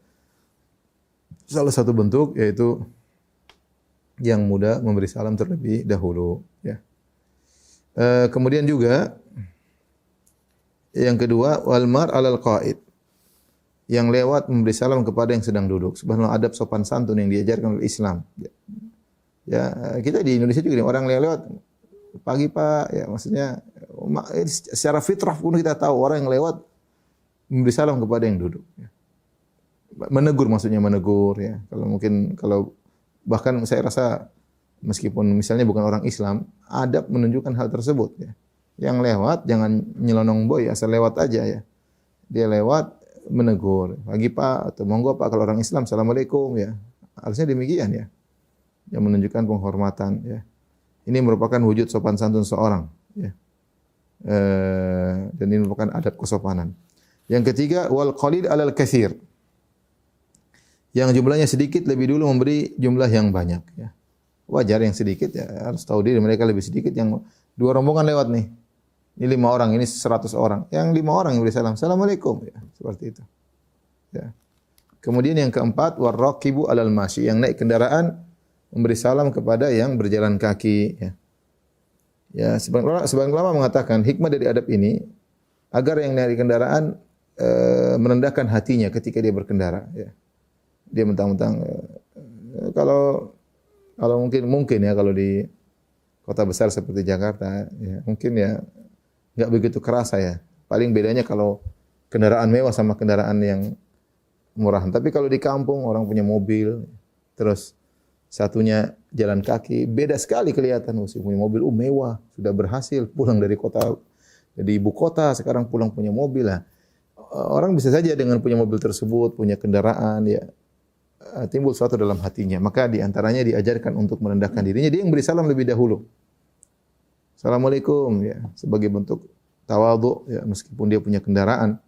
Salah satu bentuk yaitu yang muda memberi salam terlebih dahulu ya. Kemudian juga yang kedua wal mar alal qaid. Yang lewat memberi salam kepada yang sedang duduk. Subhanallah, adab sopan santun yang diajarkan oleh Islam. Ya, kita di Indonesia juga orang lewat pagi Pak, ya maksudnya secara fitrah pun kita tahu orang yang lewat memberi salam kepada yang duduk. Ya. Menegur maksudnya menegur ya. Kalau bahkan saya rasa meskipun misalnya bukan orang Islam, adab menunjukkan hal tersebut ya. Yang lewat jangan nyelonong boy, asal lewat aja ya. Dia lewat menegur, pagi Pak atau monggo Pak, kalau orang Islam assalamualaikum ya. Harusnya demikian ya. Yang menunjukkan penghormatan ya. Ini merupakan wujud sopan santun seorang ya. Dan ini merupakan adab kesopanan. Yang ketiga wal qalil alal katsir. Yang jumlahnya sedikit lebih dulu memberi jumlah yang banyak ya. Wajar yang sedikit ya, harus tahu diri mereka lebih sedikit. Yang 2 rombongan lewat nih. Ini 5 orang, ini 100 orang. Yang 5 orang yang beri salam, assalamualaikum ya, seperti itu. Ya. Kemudian yang keempat warraqibu alal masyi, yang naik kendaraan memberi salam kepada yang berjalan kaki ya. Ya, sebagian ulama mengatakan hikmah dari adab ini agar yang naik kendaraan merendahkan hatinya ketika dia berkendara ya. Dia mentang-mentang kalau mungkin ya, kalau di kota besar seperti Jakarta ya, mungkin ya enggak begitu kerasa ya. Paling bedanya kalau kendaraan mewah sama kendaraan yang murahan. Tapi kalau di kampung orang punya mobil, terus satunya jalan kaki, beda sekali kelihatan. Si punya mobil mewah, sudah berhasil pulang dari ibu kota, sekarang pulang punya mobil lah. Orang bisa saja dengan punya mobil tersebut, punya kendaraan ya, timbul sesuatu dalam hatinya. Maka di antaranya diajarkan untuk merendahkan dirinya, dia yang beri salam lebih dahulu. Assalamualaikum ya, sebagai bentuk tawadhu ya, meskipun dia punya kendaraan.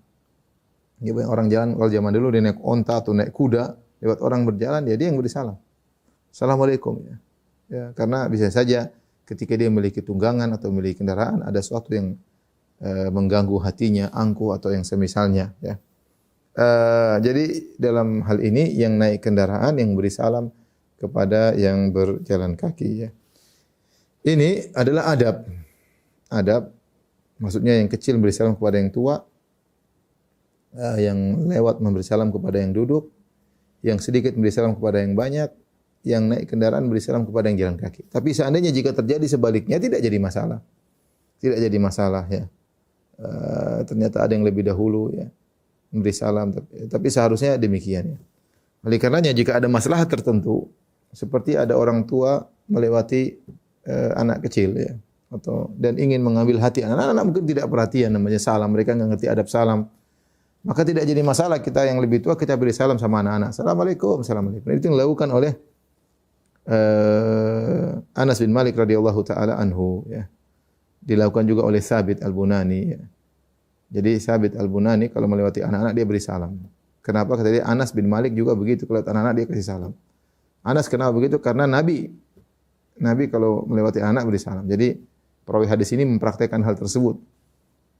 Ya, orang jalan kalau zaman dulu dia naik onta atau naik kuda, lewat orang berjalan ya, dia yang beri salam. Assalamualaikum ya. Ya, karena bisa saja ketika dia memiliki tunggangan atau memiliki kendaraan ada sesuatu yang mengganggu hatinya, angkuh atau yang semisalnya. Ya. Jadi dalam hal ini yang naik kendaraan yang beri salam kepada yang berjalan kaki. Ya. Ini adalah adab. Adab, maksudnya yang kecil memberi salam kepada yang tua, yang lewat memberi salam kepada yang duduk, yang sedikit memberi salam kepada yang banyak, yang naik kendaraan memberi salam kepada yang jalan kaki. Tapi seandainya jika terjadi sebaliknya tidak jadi masalah. Tidak jadi masalah ya. Ternyata ada yang lebih dahulu ya memberi salam, tapi seharusnya demikian ya. Oleh karenanya jika ada masalah tertentu seperti ada orang tua melewati anak kecil ya atau dan ingin mengambil hati anak-anak mungkin tidak perhatian namanya salam, mereka enggak ngerti adab salam. Maka tidak jadi masalah kita yang lebih tua kita beri salam sama anak-anak. Assalamualaikum, assalamualaikum. Itu yang dilakukan oleh Anas bin Malik radhiyallahu taala anhu ya. Dilakukan juga oleh Thabit Al-Bunani ya. Jadi Thabit Al-Bunani kalau melewati anak-anak dia beri salam. Kenapa? Kata dia Anas bin Malik juga begitu kalau anak-anak dia kasih salam. Anas kenapa begitu? Karena Nabi kalau melewati anak beri salam. Jadi perawi hadis ini mempraktekkan hal tersebut.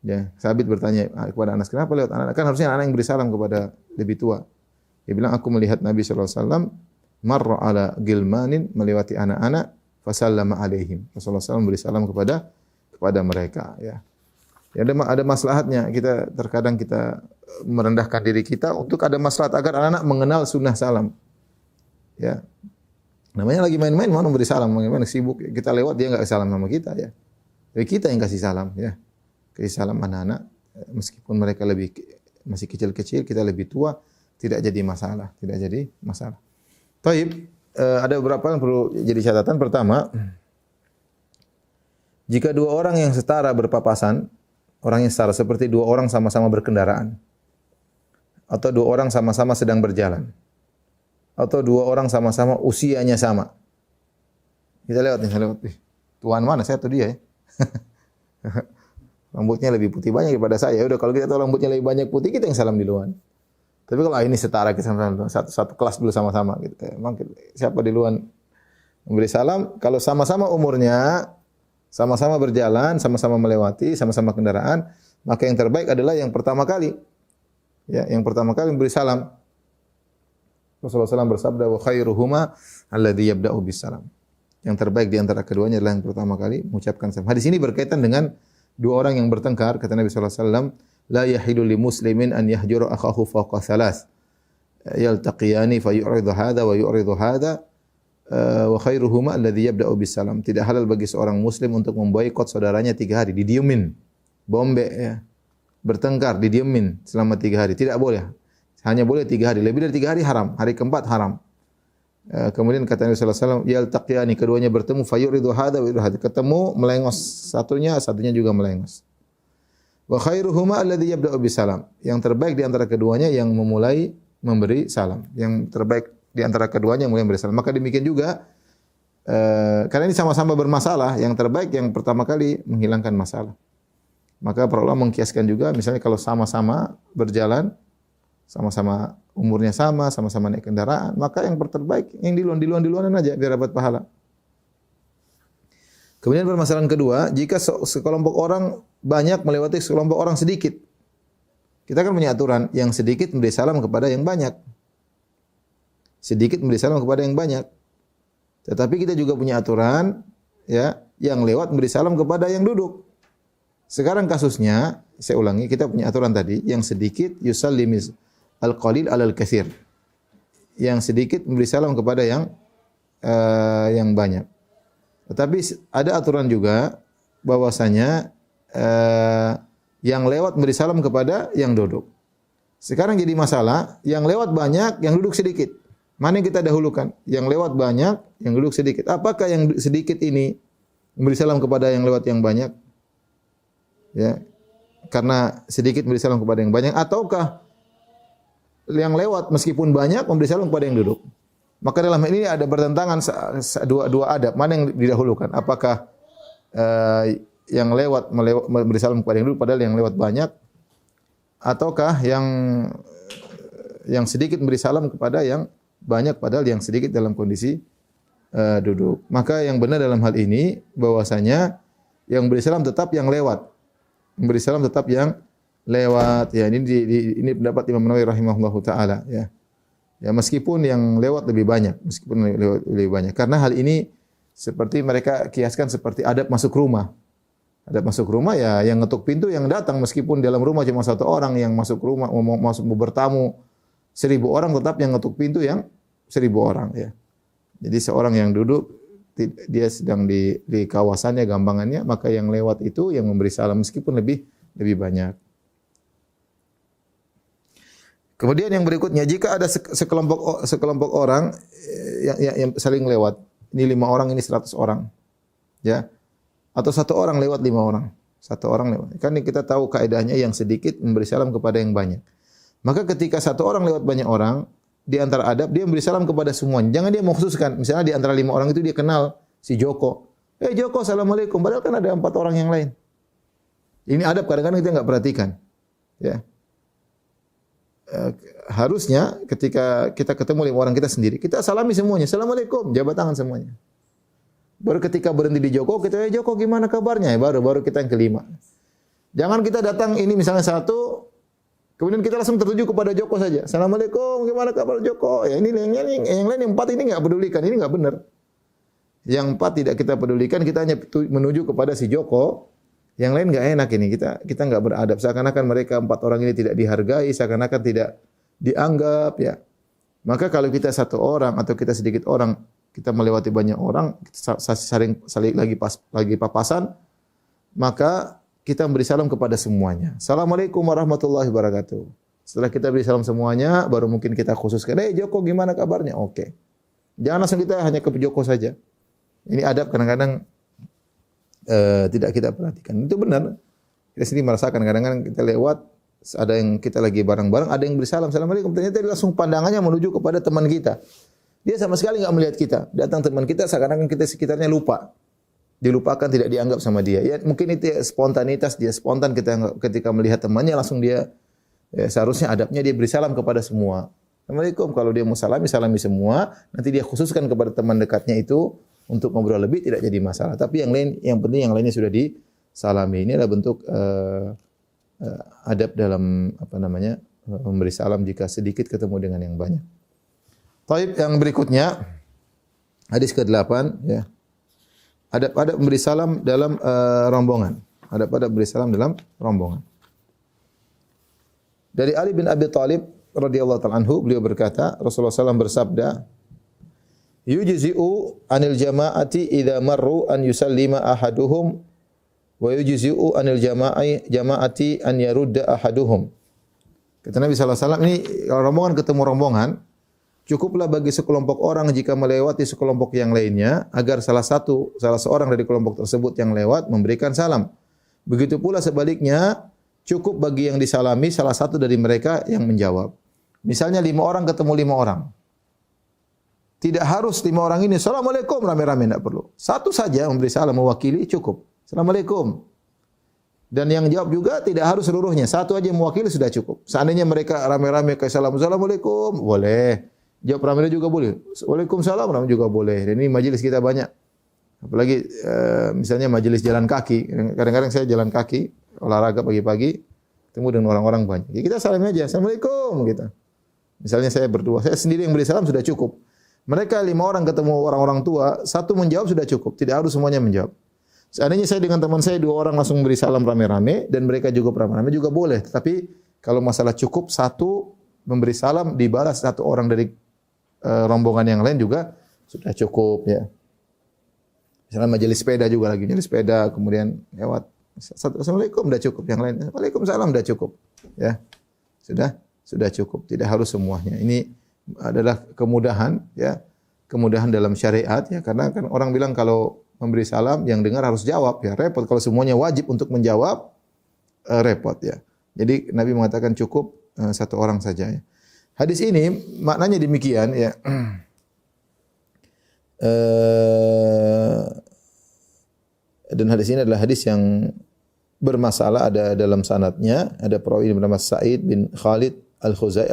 Ya, Thabit bertanya kepada Anas, "Kenapa lewat anak-anak? Kan harusnya anak yang beri salam kepada lebih tua." Dia bilang, "Aku melihat Nabi sallallahu alaihi wasallam marra ala gilmanin melewati anak-anak fasallama alaihim." Rasulullah SAW beri salam kepada mereka ya. Ya ada maslahatnya. Terkadang kita merendahkan diri kita untuk ada maslahat agar anak-anak mengenal sunnah salam. Ya. Namanya lagi main-main mau memberi salam, main-main sibuk. Kita lewat dia enggak salam sama kita ya. Jadi kita yang kasih salam ya. Kasih salam anak-anak meskipun mereka masih kecil-kecil, kita lebih tua, tidak jadi masalah, tidak jadi masalah. Taib, ada beberapa yang perlu jadi catatan. Pertama, jika dua orang yang setara berpapasan, orang yang setara seperti dua orang sama-sama berkendaraan, atau dua orang sama-sama sedang berjalan, atau dua orang sama-sama usianya sama. Kita lewat. Tuan mana? Saya atau dia ya? Rambutnya lebih putih banyak daripada saya. Udah kalau kita tahu rambutnya lebih banyak putih, kita yang salam duluan. Tapi kalau ini setara kita sama-sama satu kelas dulu sama-sama gitu. Emang siapa duluan memberi salam? Kalau sama-sama umurnya, sama-sama berjalan, sama-sama melewati, sama-sama kendaraan, maka yang terbaik adalah yang pertama kali. Ya, yang pertama kali memberi salam. Rasulullah SAW bersabda, "Wa khairuhuma alladhi yabda'u bis salam." Yang terbaik di antara keduanya adalah yang pertama kali mengucapkan salam. Hadis ini berkaitan dengan dua orang yang bertengkar, kata Nabi sallallahu alaihi wasallam, "La yahilu li muslimin an yahjura akhahu fawqa thalath. Yaltaqiyani fa yu'ridu hadha wa yu'ridu hadha wa khairuhuma alladhi yabda'u bis salam." Tidak halal bagi seorang muslim untuk memboikot saudaranya 3 hari, didiemin. Bombe ya. Bertengkar, didiemin selama 3 hari. Tidak boleh. Hanya boleh 3 hari. Lebih dari 3 hari haram. Hari keempat haram. Kemudian kata Nabi sallallahu alaihi wasallam, "Yaltaqiyani," keduanya bertemu, fa yu'ridu hadha wa yu'ridu hadha. Ketemu, melengos satunya juga melengos. Wa khairuhuma alladhi yabda'u bis salam. Yang terbaik di antara keduanya yang memulai memberi salam. Yang terbaik di antara keduanya yang mulai memberi salam. Maka demikian juga karena ini sama-sama bermasalah, yang terbaik yang pertama kali menghilangkan masalah. Maka para ulama mengkiaskan juga misalnya kalau sama-sama berjalan, sama-sama umurnya sama-sama naik kendaraan, maka yang terbaik yang diluan-diluanan aja biar dapat pahala. Kemudian permasalahan kedua, jika sekelompok orang banyak melewati sekelompok orang sedikit. Kita kan punya aturan, yang sedikit memberi salam kepada yang banyak. Sedikit memberi salam kepada yang banyak. Tetapi kita juga punya aturan, ya, yang lewat memberi salam kepada yang duduk. Sekarang kasusnya, saya ulangi, kita punya aturan tadi, yang sedikit yusallimis al-qalil alal katsir. Yang sedikit memberi salam kepada yang banyak. Tetapi ada aturan juga bahwasanya yang lewat memberi salam kepada yang duduk. Sekarang jadi masalah, yang lewat banyak, yang duduk sedikit. Mana yang kita dahulukan? Yang lewat banyak, yang duduk sedikit. Apakah yang sedikit ini memberi salam kepada yang lewat yang banyak? Ya. Karena sedikit memberi salam kepada yang banyak, ataukah yang lewat meskipun banyak memberi salam kepada yang duduk? Maka dalam ini ada bertentangan dua adab. Mana yang didahulukan? Apakah yang lewat memberi salam kepada yang duduk padahal yang lewat banyak, ataukah yang sedikit memberi salam kepada yang banyak padahal yang sedikit dalam kondisi duduk. Maka yang benar dalam hal ini bahwasanya yang memberi salam tetap yang lewat. Memberi salam tetap yang lewat. Ya, ini pendapat Imam Nawawi rahimahullahu taala ya. Ya, meskipun yang lewat lebih banyak, lebih banyak. Karena hal ini seperti mereka kiaskan seperti adab masuk rumah. Adab masuk rumah ya yang ngetuk pintu yang datang, meskipun dalam rumah cuma satu orang yang masuk rumah, mau bertamu 1.000 orang, tetap yang ngetuk pintu yang 1.000 orang ya. Jadi seorang yang duduk dia sedang di kawasannya, gampangannya, maka yang lewat itu yang memberi salam meskipun lebih banyak. Kemudian yang berikutnya, jika ada sekelompok orang yang saling lewat, ini 5 orang, ini 100 orang, ya, atau 1 orang lewat 5 orang, 1 orang lewat. Kan kita tahu kaidahnya yang sedikit memberi salam kepada yang banyak. Maka ketika 1 orang lewat banyak orang, di antara adab dia memberi salam kepada semuanya. Jangan dia mengkhususkan. Misalnya di antara 5 orang itu dia kenal si Joko. Joko, assalamualaikum. Padahal kan ada 4 orang yang lain. Ini adab kadang-kadang kita nggak perhatikan, ya. Harusnya ketika kita ketemu 5 orang kita sendiri, kita salami semuanya. Assalamualaikum, jabat tangan semuanya. Baru ketika berhenti di Joko, kita Joko gimana kabarnya? Baru kita yang kelima. Jangan kita datang ini misalnya 1, kemudian kita langsung tertuju kepada Joko saja. Assalamualaikum, gimana kabar Joko? Ya ini yang lain yang 4 ini enggak pedulikan, ini enggak benar. Yang 4 tidak kita pedulikan, kita hanya menuju kepada si Joko. Yang lain enggak enak ini. Kita enggak beradab. Seakan-akan mereka 4 orang ini tidak dihargai, seakan-akan tidak dianggap ya. Maka kalau kita 1 orang atau kita sedikit orang, kita melewati banyak orang, saling lagi papasan, maka kita beri salam kepada semuanya. Assalamualaikum warahmatullahi wabarakatuh. Setelah kita beri salam semuanya, baru mungkin kita khususkan, Joko gimana kabarnya? Oke. Jangan langsung kita hanya ke Joko saja. Ini adab kadang-kadang tidak kita perhatikan. Itu benar. Kita sendiri merasakan kadang-kadang kita lewat, ada yang kita lagi bareng-bareng, ada yang beri salam, Assalamualaikum. Ternyata dia langsung pandangannya menuju kepada teman kita. Dia sama sekali enggak melihat kita. Datang teman kita, seakan-akan kita sekitarnya lupa. Dilupakan, tidak dianggap sama dia. Ya mungkin itu ya, spontanitas, dia spontan ketika melihat temannya langsung dia seharusnya adabnya dia beri salam kepada semua. Assalamualaikum, kalau dia mau salami semua, nanti dia khususkan kepada teman dekatnya itu untuk ngobrol lebih tidak jadi masalah. Tapi yang penting yang lainnya sudah disalami. Ini adalah bentuk adab dalam memberi salam jika sedikit ketemu dengan yang banyak. Taib yang berikutnya hadis ke-8 ya. Adab memberi salam dalam rombongan. Adab memberi salam dalam rombongan. Dari Ali bin Abi Thalib radhiyallahu ta'ala anhu, beliau berkata, Rasulullah SAW bersabda, "Yujzi'u anil jama'ati idza marru an yusallima ahaduhum wa yujzi'u anil jama'ati an yarudda ahaduhum." Kata Nabi SAW, ini rombongan ketemu rombongan, cukuplah bagi sekelompok orang jika melewati sekelompok yang lainnya agar salah seorang dari kelompok tersebut yang lewat memberikan salam. Begitu pula sebaliknya, cukup bagi yang disalami salah satu dari mereka yang menjawab. Misalnya 5 orang ketemu 5 orang. Tidak harus 5 orang ini Assalamualaikum rame-rame, tidak perlu. 1 saja memberi salam mewakili cukup. Assalamualaikum. Dan yang jawab juga tidak harus seluruhnya. 1 aja mewakili sudah cukup. Seandainya mereka rame-rame kayak Assalamualaikum, boleh. Jawab ramai juga boleh. Waalaikumsalam ramai juga boleh. Dan ini majelis kita banyak. Apalagi misalnya majelis jalan kaki. Kadang-kadang saya jalan kaki, olahraga pagi-pagi, ketemu dengan orang-orang banyak. Ya kita salam aja. Assalamualaikum gitu. Misalnya saya berdua, saya sendiri yang beri salam sudah cukup. Mereka 5 orang ketemu orang-orang tua, 1 menjawab sudah cukup. Tidak harus semuanya menjawab. Seandainya saya dengan teman saya 2 orang langsung beri salam rame-rame dan mereka juga rame-rame juga boleh. Tetapi kalau masalah cukup 1 memberi salam dibalas 1 orang dari rombongan yang lain juga sudah cukup ya. Misalnya majelis sepeda juga lagi, majelis sepeda kemudian lewat Assalamualaikum sudah cukup, yang lain Waalaikumsalam sudah cukup ya. Sudah cukup, tidak harus semuanya. Ini adalah kemudahan ya, kemudahan dalam syariat ya, karena kan orang bilang kalau memberi salam yang dengar harus jawab ya, repot kalau semuanya wajib untuk menjawab, repot ya. Jadi Nabi mengatakan cukup 1 orang saja ya. Hadis ini maknanya demikian ya. Dan hadis ini adalah hadis yang bermasalah, ada dalam sanadnya ada perawi bernama Sa'id bin Khalid Al-Khuzai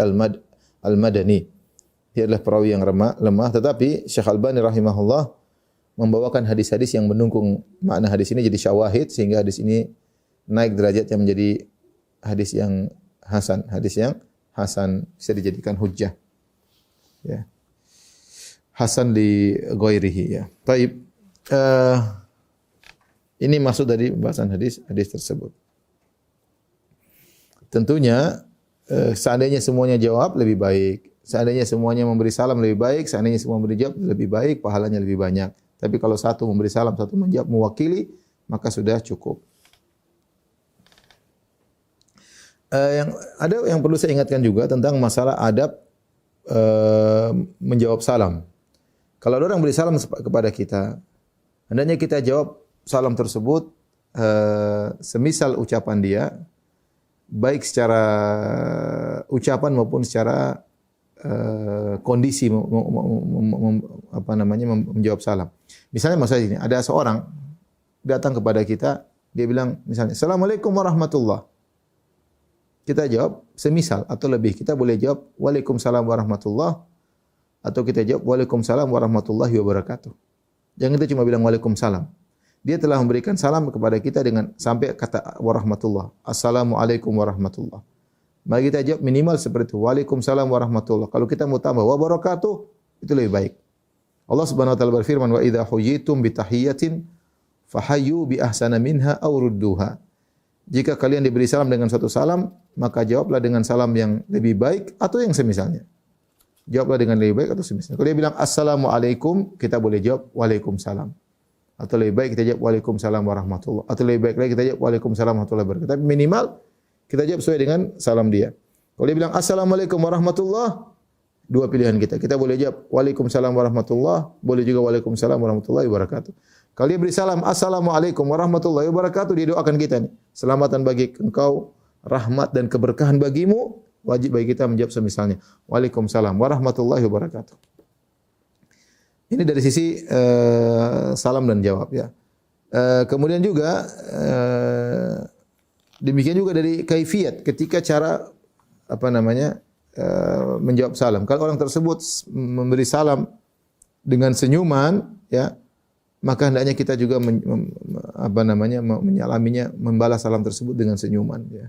Al-Madani. Dia adalah perawi yang lemah, tetapi Syekh Albani rahimahullah membawakan hadis-hadis yang mendukung makna hadis ini jadi syawahid sehingga hadis ini naik derajatnya menjadi hadis yang hasan, bisa dijadikan hujjah. Ya. Hasan li ghairihi ya. Baik. Ini maksud dari pembahasan hadis tersebut. Tentunya seandainya semuanya jawab lebih baik. Seandainya semuanya memberi salam lebih baik, seandainya semua memberi jawab lebih baik, pahalanya lebih banyak. Tapi kalau satu memberi salam, satu menjawab mewakili, maka sudah cukup. Yang perlu saya ingatkan juga tentang masalah adab menjawab salam. Kalau ada orang beri salam kepada kita, hendaknya kita jawab salam tersebut semisal ucapan dia, baik secara ucapan maupun secara kondisi menjawab salam. Misalnya masalah ini, ada seorang datang kepada kita, dia bilang misalnya, "Assalamualaikum warahmatullah." Kita jawab semisal atau lebih. Kita boleh jawab Waalaikumsalam warahmatullah atau kita jawab Waalaikumsalam warahmatullahi wabarakatuh. Jangan kita cuma bilang Waalaikumsalam. Dia telah memberikan salam kepada kita dengan sampai kata warahmatullah. Assalamualaikum warahmatullah. Mari kita jawab minimal seperti itu. Waalaikumsalam warahmatullah. Kalau kita mau tambah wabarakatuh, itu lebih baik. Allah Subhanahu wa taala berfirman, "Wa idza huyitum bi tahiyyatin fahayyu bi ahsana minha aw rudduha." Jika kalian diberi salam dengan suatu salam, maka jawablah dengan salam yang lebih baik atau yang semisalnya. Jawablah dengan lebih baik atau semisalnya. Kalau dia bilang assalamualaikum, kita boleh jawab waalaikumsalam. Atau lebih baik kita jawab waalaikumsalam warahmatullah. Atau lebih baik lagi kita jawab waalaikumsalam warahmatullahi wabarakatuh. Tapi minimal kita jawab sesuai dengan salam dia. Kalau dia bilang assalamualaikum warahmatullah, dua pilihan kita. Kita boleh jawab waalaikumsalam warahmatullah, boleh juga waalaikumsalam warahmatullahi wabarakatuh. Kalau dia beri salam assalamualaikum warahmatullahi wabarakatuh, dia doakan kita nih, selamatan bagi engkau, rahmat dan keberkahan bagimu. Wajib bagi kita menjawab semisalnya waalaikumsalam warahmatullahi wabarakatuh. Ini dari sisi salam dan jawab ya. Kemudian juga demikian juga dari kaifiyat ketika cara menjawab salam. Kalau orang tersebut memberi salam dengan senyuman ya, maka hendaknya kita juga menyalaminya, membalas salam tersebut dengan senyuman ya.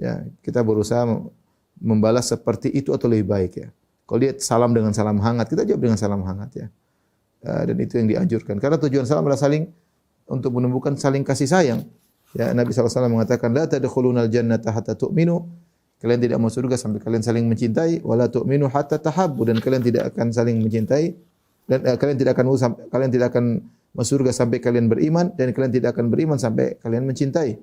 Ya, kita berusaha membalas seperti itu atau lebih baik ya. Kalau dia salam dengan salam hangat, kita jawab dengan salam hangat ya. Dan itu yang dianjurkan. Karena tujuan salam adalah untuk menumbuhkan saling kasih sayang. Ya, Nabi SAW mengatakan, "La tadkhulunal jannata hatta tu'minu." Kalian tidak masuk surga sampai kalian saling mencintai, "Wala tu'minu hatta tahabbu." Dan kalian tidak akan saling mencintai dan kalian tidak akan masuk surga sampai kalian beriman dan kalian tidak akan beriman sampai kalian mencintai.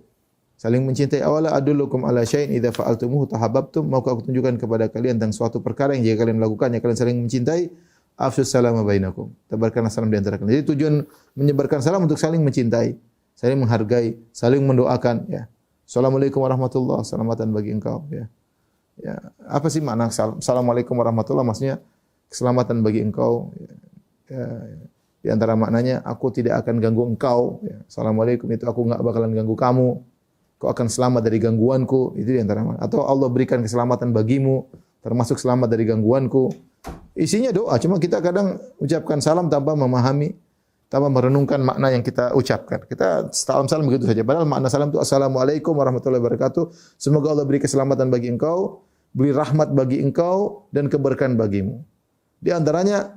Saling mencintai. "Awala adullukum ala syai'in idza fa'altumuhu tahabbtum." Maukah aku tunjukkan kepada kalian tentang suatu perkara yang jika kalian melakukannya kalian saling mencintai? Afshus salama bainakum. Tebarkanlah salam di antara kalian. Jadi tujuan menyebarkan salam untuk saling mencintai, saling menghargai, saling mendoakan ya. Assalamualaikum warahmatullahi, selamatan bagi engkau ya. Ya, apa sih makna assalamualaikum warahmatullahi? Maksudnya keselamatan bagi engkau. Ya, di antara maknanya aku tidak akan ganggu engkau ya. Assalamualaikum itu aku enggak bakalan ganggu kamu. Kau akan selamat dari gangguanku. Itu di antara makna. Atau Allah berikan keselamatan bagimu, termasuk selamat dari gangguanku. Isinya doa, cuma kita kadang ucapkan salam tanpa memahami, tanpa merenungkan makna yang kita ucapkan. Kita salam-salam begitu saja. Padahal makna salam itu assalamualaikum warahmatullahi wabarakatuh. Semoga Allah beri keselamatan bagi engkau, beri rahmat bagi engkau dan keberkahan bagimu. Di antaranya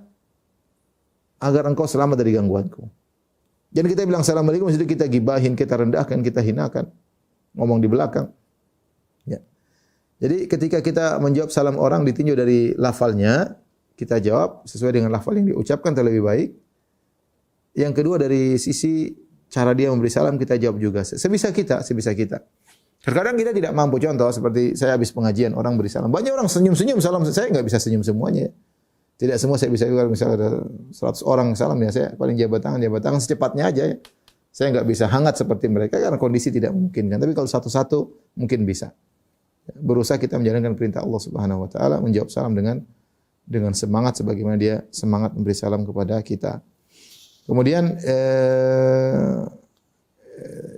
agar engkau selamat dari gangguanku. Jangan kita bilang assalamualaikum jadi kita gibahin, kita rendahkan, kita hinakan, ngomong di belakang. Ya. Jadi ketika kita menjawab salam orang ditinjau dari lafalnya, kita jawab sesuai dengan lafal yang diucapkan terlebih baik. Yang kedua dari sisi cara dia memberi salam kita jawab juga sebisa kita. Terkadang kita tidak mampu, contoh seperti saya habis pengajian orang beri salam. Banyak orang senyum-senyum salam, saya enggak bisa senyum semuanya. Tidak semua saya bisa, kalau misalnya ada 100 orang salam ya saya paling jabat tangan secepatnya aja ya. Saya enggak bisa hangat seperti mereka karena kondisi tidak memungkinkan. Tapi kalau satu-satu mungkin bisa. Berusaha kita menjalankan perintah Allah Subhanahu wa taala, menjawab salam dengan semangat sebagaimana dia semangat memberi salam kepada kita. Kemudian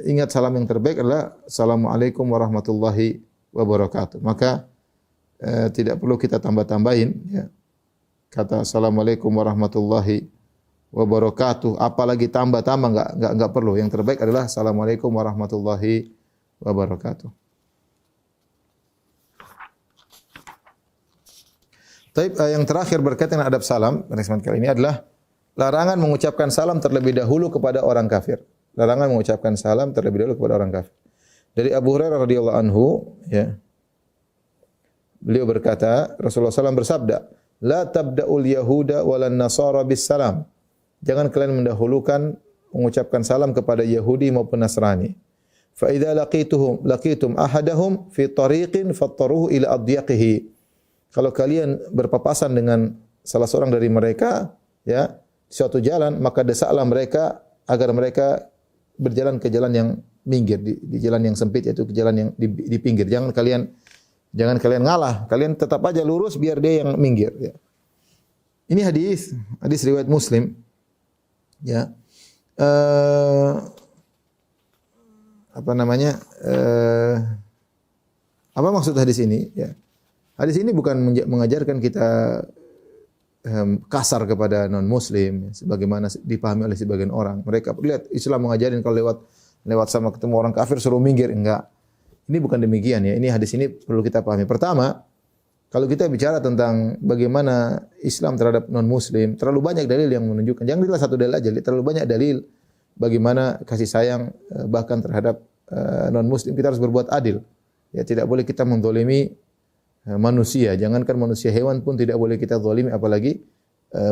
ingat salam yang terbaik adalah Assalamualaikum warahmatullahi wabarakatuh. Maka tidak perlu kita tambah-tambahin ya. kata assalamualaikum warahmatullahi wabarakatuh, apalagi tambah-tambah enggak perlu. Yang terbaik adalah assalamualaikum warahmatullahi wabarakatuh. Taib, yang terakhir berkaitan dengan adab salam pada kesempatan kali ini adalah larangan mengucapkan salam terlebih dahulu kepada orang kafir. Larangan mengucapkan salam terlebih dahulu kepada orang kafir. Dari Abu Hurairah radhiyallahu anhu, ya. Beliau berkata, Rasulullah SAW bersabda, "La tabda'ul yahuda walan nasara bis salam." Jangan kalian mendahulukan mengucapkan salam kepada Yahudi maupun Nasrani. Fa idza laqitum ahadahum fi tariqin fattaruhu ila adyaqihi. Kalau kalian berpapasan dengan salah seorang dari mereka, ya, di suatu jalan, maka desaklah mereka agar mereka berjalan ke jalan yang minggir, di jalan yang sempit, yaitu ke jalan yang di pinggir. Jangan kalian ngalah, kalian tetap aja lurus biar dia yang minggir, ya. Ini hadis riwayat Muslim, ya. Apa maksud hadis ini, ya? Hadis ini bukan mengajarkan kita kasar kepada non-muslim sebagaimana dipahami oleh sebagian orang. Mereka lihat Islam mengajarin kalau lewat sama ketemu orang kafir suruh minggir, enggak. Ini bukan demikian, ya. Ini hadis ini perlu kita pahami. Pertama, kalau kita bicara tentang bagaimana Islam terhadap non-muslim, terlalu banyak dalil yang menunjukkan. Jangan dilihat satu dalil aja, terlalu banyak dalil bagaimana kasih sayang bahkan terhadap non-muslim. Kita harus berbuat adil. Ya, tidak boleh kita menzalimi manusia, jangankan manusia, hewan pun tidak boleh kita zalimi, apalagi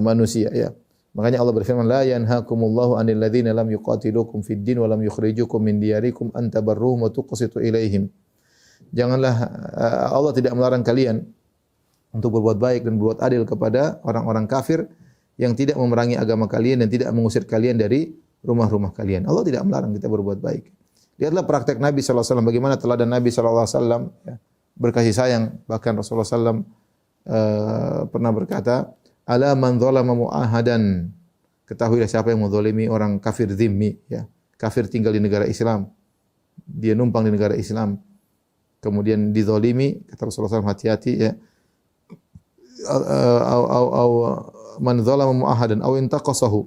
manusia, ya. Makanya Allah berfirman, la yanhaakumullahu 'anil ladzina lam yuqatilukum fid din wa lam yukhrijukum min diyarikum an tabarruhum wa tuqsitu ilaihim. Janganlah Allah tidak melarang kalian untuk berbuat baik dan berbuat adil kepada orang-orang kafir yang tidak memerangi agama kalian dan tidak mengusir kalian dari rumah-rumah kalian. Allah tidak melarang kita berbuat baik. Lihatlah praktek Nabi sallallahu alaihi wasallam, bagaimana teladan Nabi sallallahu alaihi wasallam, ya, berkasih sayang. Bahkan Rasulullah SAW pernah berkata, ala man zalama mu'ahadan, ketahuilah siapa yang menzalimi orang kafir zimmi, ya. Kafir tinggal di negara Islam, dia numpang di negara Islam, kemudian dizalimi, kata Rasulullah SAW, hati-hati, ya. Man zalama mu'ahadan aw intaqasahu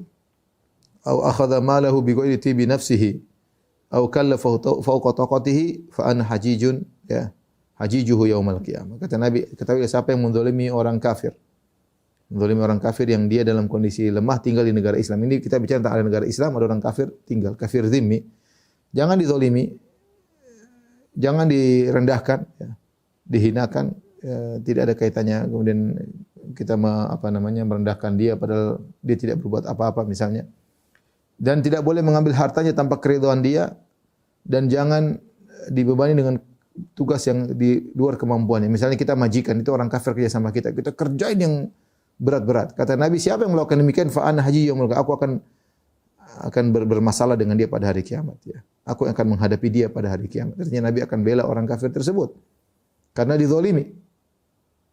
aw akhadha malahu bighairi tibi nafsihi aw kallafahu fawqa taqatihi fa ana hajijun, ya. Hajijuhu yaumal qiyamah. Kata Nabi, ketahuilah siapa yang menzalimi orang kafir. Menzalimi orang kafir yang dia dalam kondisi lemah tinggal di negara Islam. Ini kita bicara tentang ada negara Islam, ada orang kafir tinggal, kafir zimmi. Jangan dizalimi, jangan direndahkan, ya, dihinakan, ya, tidak ada kaitannya. Kemudian kita merendahkan dia padahal dia tidak berbuat apa-apa misalnya. Dan tidak boleh mengambil hartanya tanpa keridhaan dia, dan jangan dibebani dengan tugas yang di luar kemampuannya. Misalnya kita majikan, itu orang kafir kerja sama kita kerjain yang berat-berat. Kata Nabi, siapa yang melakukan demikian, fa ana haji yaumul qiyamah, aku akan bermasalah dengan dia pada hari kiamat, ya. Aku akan menghadapi dia pada hari kiamat. Artinya Nabi akan bela orang kafir tersebut karena dizalimi.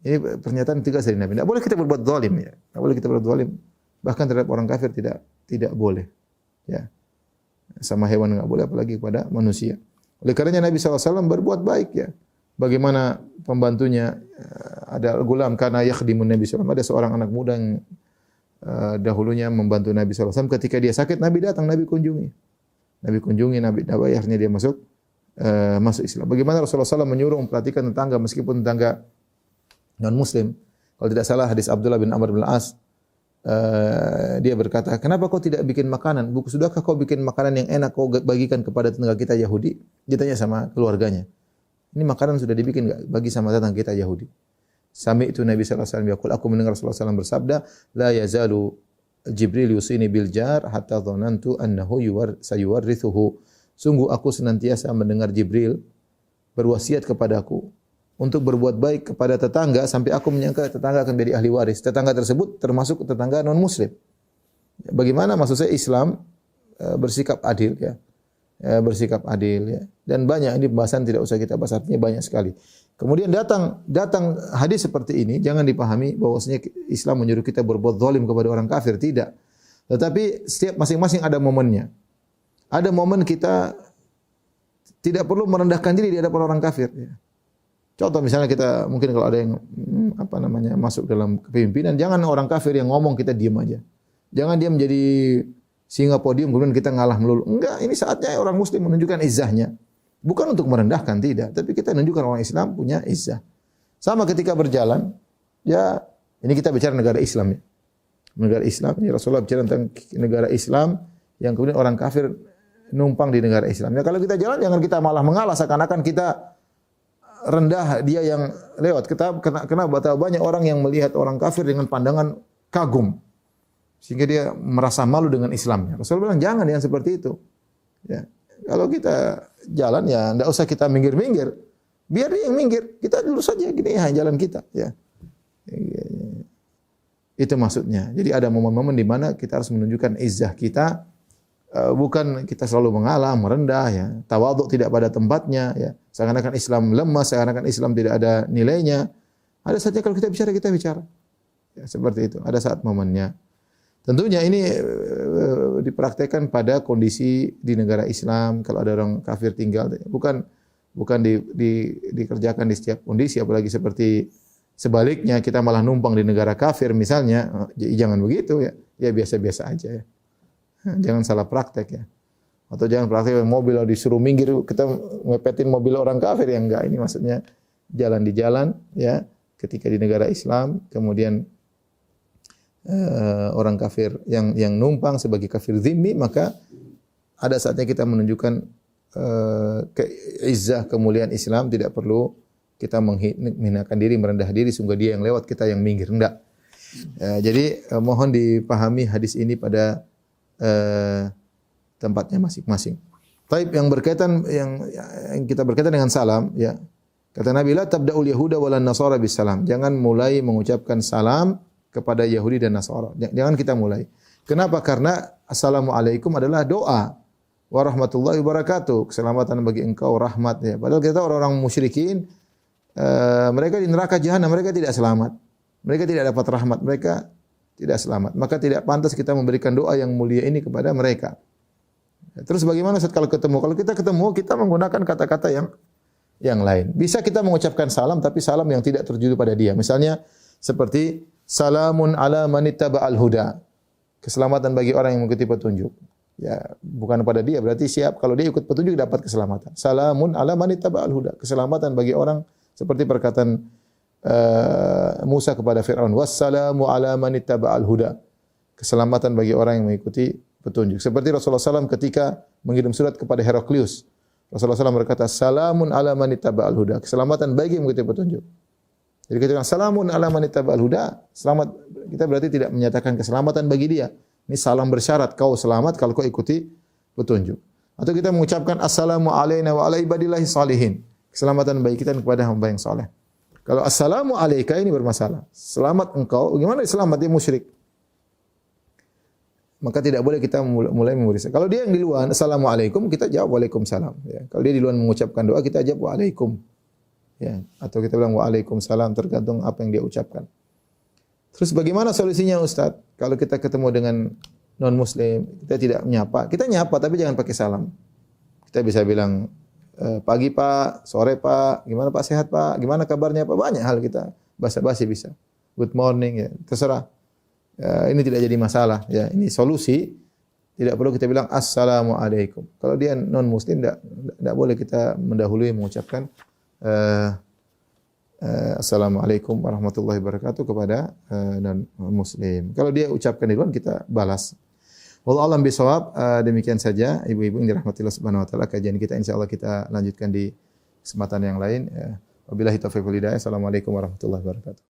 Ini pernyataan tegas dari Nabi. Tidak boleh kita berbuat zalim, ya. Tidak boleh kita berbuat zalim. Bahkan terhadap orang kafir tidak boleh, ya. Sama hewan enggak boleh, apalagi kepada manusia. Oleh karenanya Nabi SAW berbuat baik, ya. Bagaimana pembantunya, ada gulam kana yakhdimun Nabi SAW. Ada seorang anak muda yang dahulunya membantu Nabi SAW. Ketika dia sakit, Nabi datang, Nabi kunjungi. Nabi akhirnya dia masuk Islam. Bagaimana Rasulullah SAW menyuruh memperhatikan tetangga meskipun tetangga non-muslim. Kalau tidak salah hadis Abdullah bin Amr bin As, dia berkata, kenapa kau tidak bikin makanan? Sudahkah kau bikin makanan yang enak kau bagikan kepada tetangga kita Yahudi? Dia tanya sama keluarganya. Ini makanan sudah dibikin enggak bagi sama tetangga kita Yahudi? Sami'tu Nabi sallallahu alaihi wasallam yaqul, aku mendengar Rasulullah SAW bersabda, la yazalu Jibril yusini bil jar hatta dhanantu annahu sayuwarrithuhu. Sungguh aku senantiasa mendengar Jibril berwasiat kepadaku untuk berbuat baik kepada tetangga sampai aku menyangka tetangga akan menjadi ahli waris. Tetangga tersebut termasuk tetangga non-muslim. Bagaimana maksud saya Islam bersikap adil, ya. Bersikap adil, ya. Dan banyak ini pembahasan tidak usah kita bahas, artinya banyak sekali. Kemudian datang hadis seperti ini jangan dipahami bahwasanya Islam menyuruh kita berbuat zalim kepada orang kafir, tidak. Tetapi setiap masing-masing ada momennya. Ada momen kita tidak perlu merendahkan diri di hadapan orang kafir, ya. Contoh misalnya kita mungkin kalau ada yang masuk dalam kepemimpinan, jangan orang kafir yang ngomong kita diam aja. Jangan dia menjadi singa podium kemudian kita ngalah melulu. Enggak, ini saatnya orang muslim menunjukkan izzahnya. Bukan untuk merendahkan, tidak, tapi kita menunjukkan orang Islam punya izzah. Sama ketika berjalan, ya ini kita bicara negara Islam ya. Negara Islam, ya Rasulullah bicara tentang negara Islam yang kemudian orang kafir numpang di negara Islam. Ya kalau kita jalan jangan kita malah mengalah seakan-akan kita rendah dia yang lewat. Karena banyak orang yang melihat orang kafir dengan pandangan kagum. Sehingga dia merasa malu dengan Islamnya. Rasulullah bilang jangan yang seperti itu. Ya. Kalau kita jalan ya enggak usah kita minggir-minggir. Biar dia yang minggir. Kita lurus saja gini ya jalan kita, ya. Itu maksudnya. Jadi ada momen-momen di mana kita harus menunjukkan izzah kita, bukan kita selalu mengalah, merendah ya. Tawadhu tidak pada tempatnya ya. Seakan-akan Islam lemah, seakan-akan Islam tidak ada nilainya. Ada saatnya kalau kita bicara. Ya, seperti itu. Ada saat momennya. Tentunya ini dipraktekkan pada kondisi di negara Islam kalau ada orang kafir tinggal, bukan dikerjakan di setiap kondisi, apalagi seperti sebaliknya kita malah numpang di negara kafir misalnya, jangan begitu ya. Ya biasa-biasa aja ya. Jangan salah praktek ya. Atau jangan praktek mobil disuruh minggir kita mepetin mobil orang kafir ya, enggak, ini maksudnya jalan di jalan ya ketika di negara Islam, kemudian orang kafir yang numpang sebagai kafir zimmi, maka ada saatnya kita menunjukkan izzah kemuliaan Islam, tidak perlu kita menghinakan diri, merendah diri sehingga dia yang lewat kita yang minggir, enggak. Jadi mohon dipahami hadis ini pada tempatnya masing-masing. Taib yang berkaitan yang kita berkaitan dengan salam ya. Kata Nabi la tabda'ul yahuda walan nasara bis salam. Jangan mulai mengucapkan salam kepada Yahudi dan Nasara. Jangan kita mulai. Kenapa? Karena assalamualaikum adalah doa. Wa rahmatullahi wabarakatuh. Keselamatan bagi engkau, rahmat ya. Padahal kita orang-orang musyrikin, mereka di neraka jahanam, mereka tidak selamat. Mereka tidak dapat rahmat, mereka tidak selamat. Maka tidak pantas kita memberikan doa yang mulia ini kepada mereka. Terus bagaimana saat kalau ketemu? Kalau kita ketemu, kita menggunakan kata-kata yang lain. Bisa kita mengucapkan salam, tapi salam yang tidak tertuju pada dia. Misalnya seperti salamun ala manittaba'al huda. Keselamatan bagi orang yang mengikuti petunjuk. Ya, bukan pada dia, berarti siap kalau dia ikut petunjuk dapat keselamatan. Salamun ala manittaba'al huda. Keselamatan bagi orang seperti perkataan Musa kepada Firaun, wassalamu ala manittaba'al huda. Keselamatan bagi orang yang mengikuti petunjuk. Seperti Rasulullah SAW ketika mengirim surat kepada Heraklius. Rasulullah SAW berkata, salamun ala manittaba'al huda. Keselamatan bagi yang mengikuti petunjuk. Jadi kita bilang salamun ala manittaba'al huda, selamat, kita berarti tidak menyatakan keselamatan bagi dia. Ini salam bersyarat, kau selamat kalau kau ikuti petunjuk. Atau kita mengucapkan assalamu alaina wa ala ibadillahi salihin. Keselamatan bagi kita kepada hamba yang saleh. Kalau assalamu alaika ini bermasalah. Selamat engkau, gimana selamat dia musyrik? Maka tidak boleh kita mulai memberi. Kalau dia yang di luar assalamualaikum, kita jawab waalaikumsalam ya. Kalau dia di luar mengucapkan doa, kita jawab waalaikum. Ya, atau kita bilang waalaikumsalam, tergantung apa yang dia ucapkan. Terus bagaimana solusinya Ustaz? Kalau kita ketemu dengan non muslim, kita tidak menyapa. Kita nyapa tapi jangan pakai salam. Kita bisa bilang pagi Pak, sore Pak, gimana Pak, sehat Pak, gimana kabarnya Pak? Banyak hal kita basa-basi bisa. Good morning ya, terserah. Ini tidak jadi masalah ya. Ini solusi. Tidak perlu kita bilang assalamualaikum. Kalau dia non muslim tidak boleh kita mendahului mengucapkan assalamualaikum warahmatullahi wabarakatuh kepada non muslim. Kalau dia ucapkan di luar kita balas. Wallahu a'lam bishawab. Demikian saja ibu-ibu yang dirahmati Allah Subhanahu wa taala, kajian kita insyaallah kita lanjutkan di kesempatan yang lain. Wabillahi taufiq wal hidayah. Assalamualaikum warahmatullahi wabarakatuh.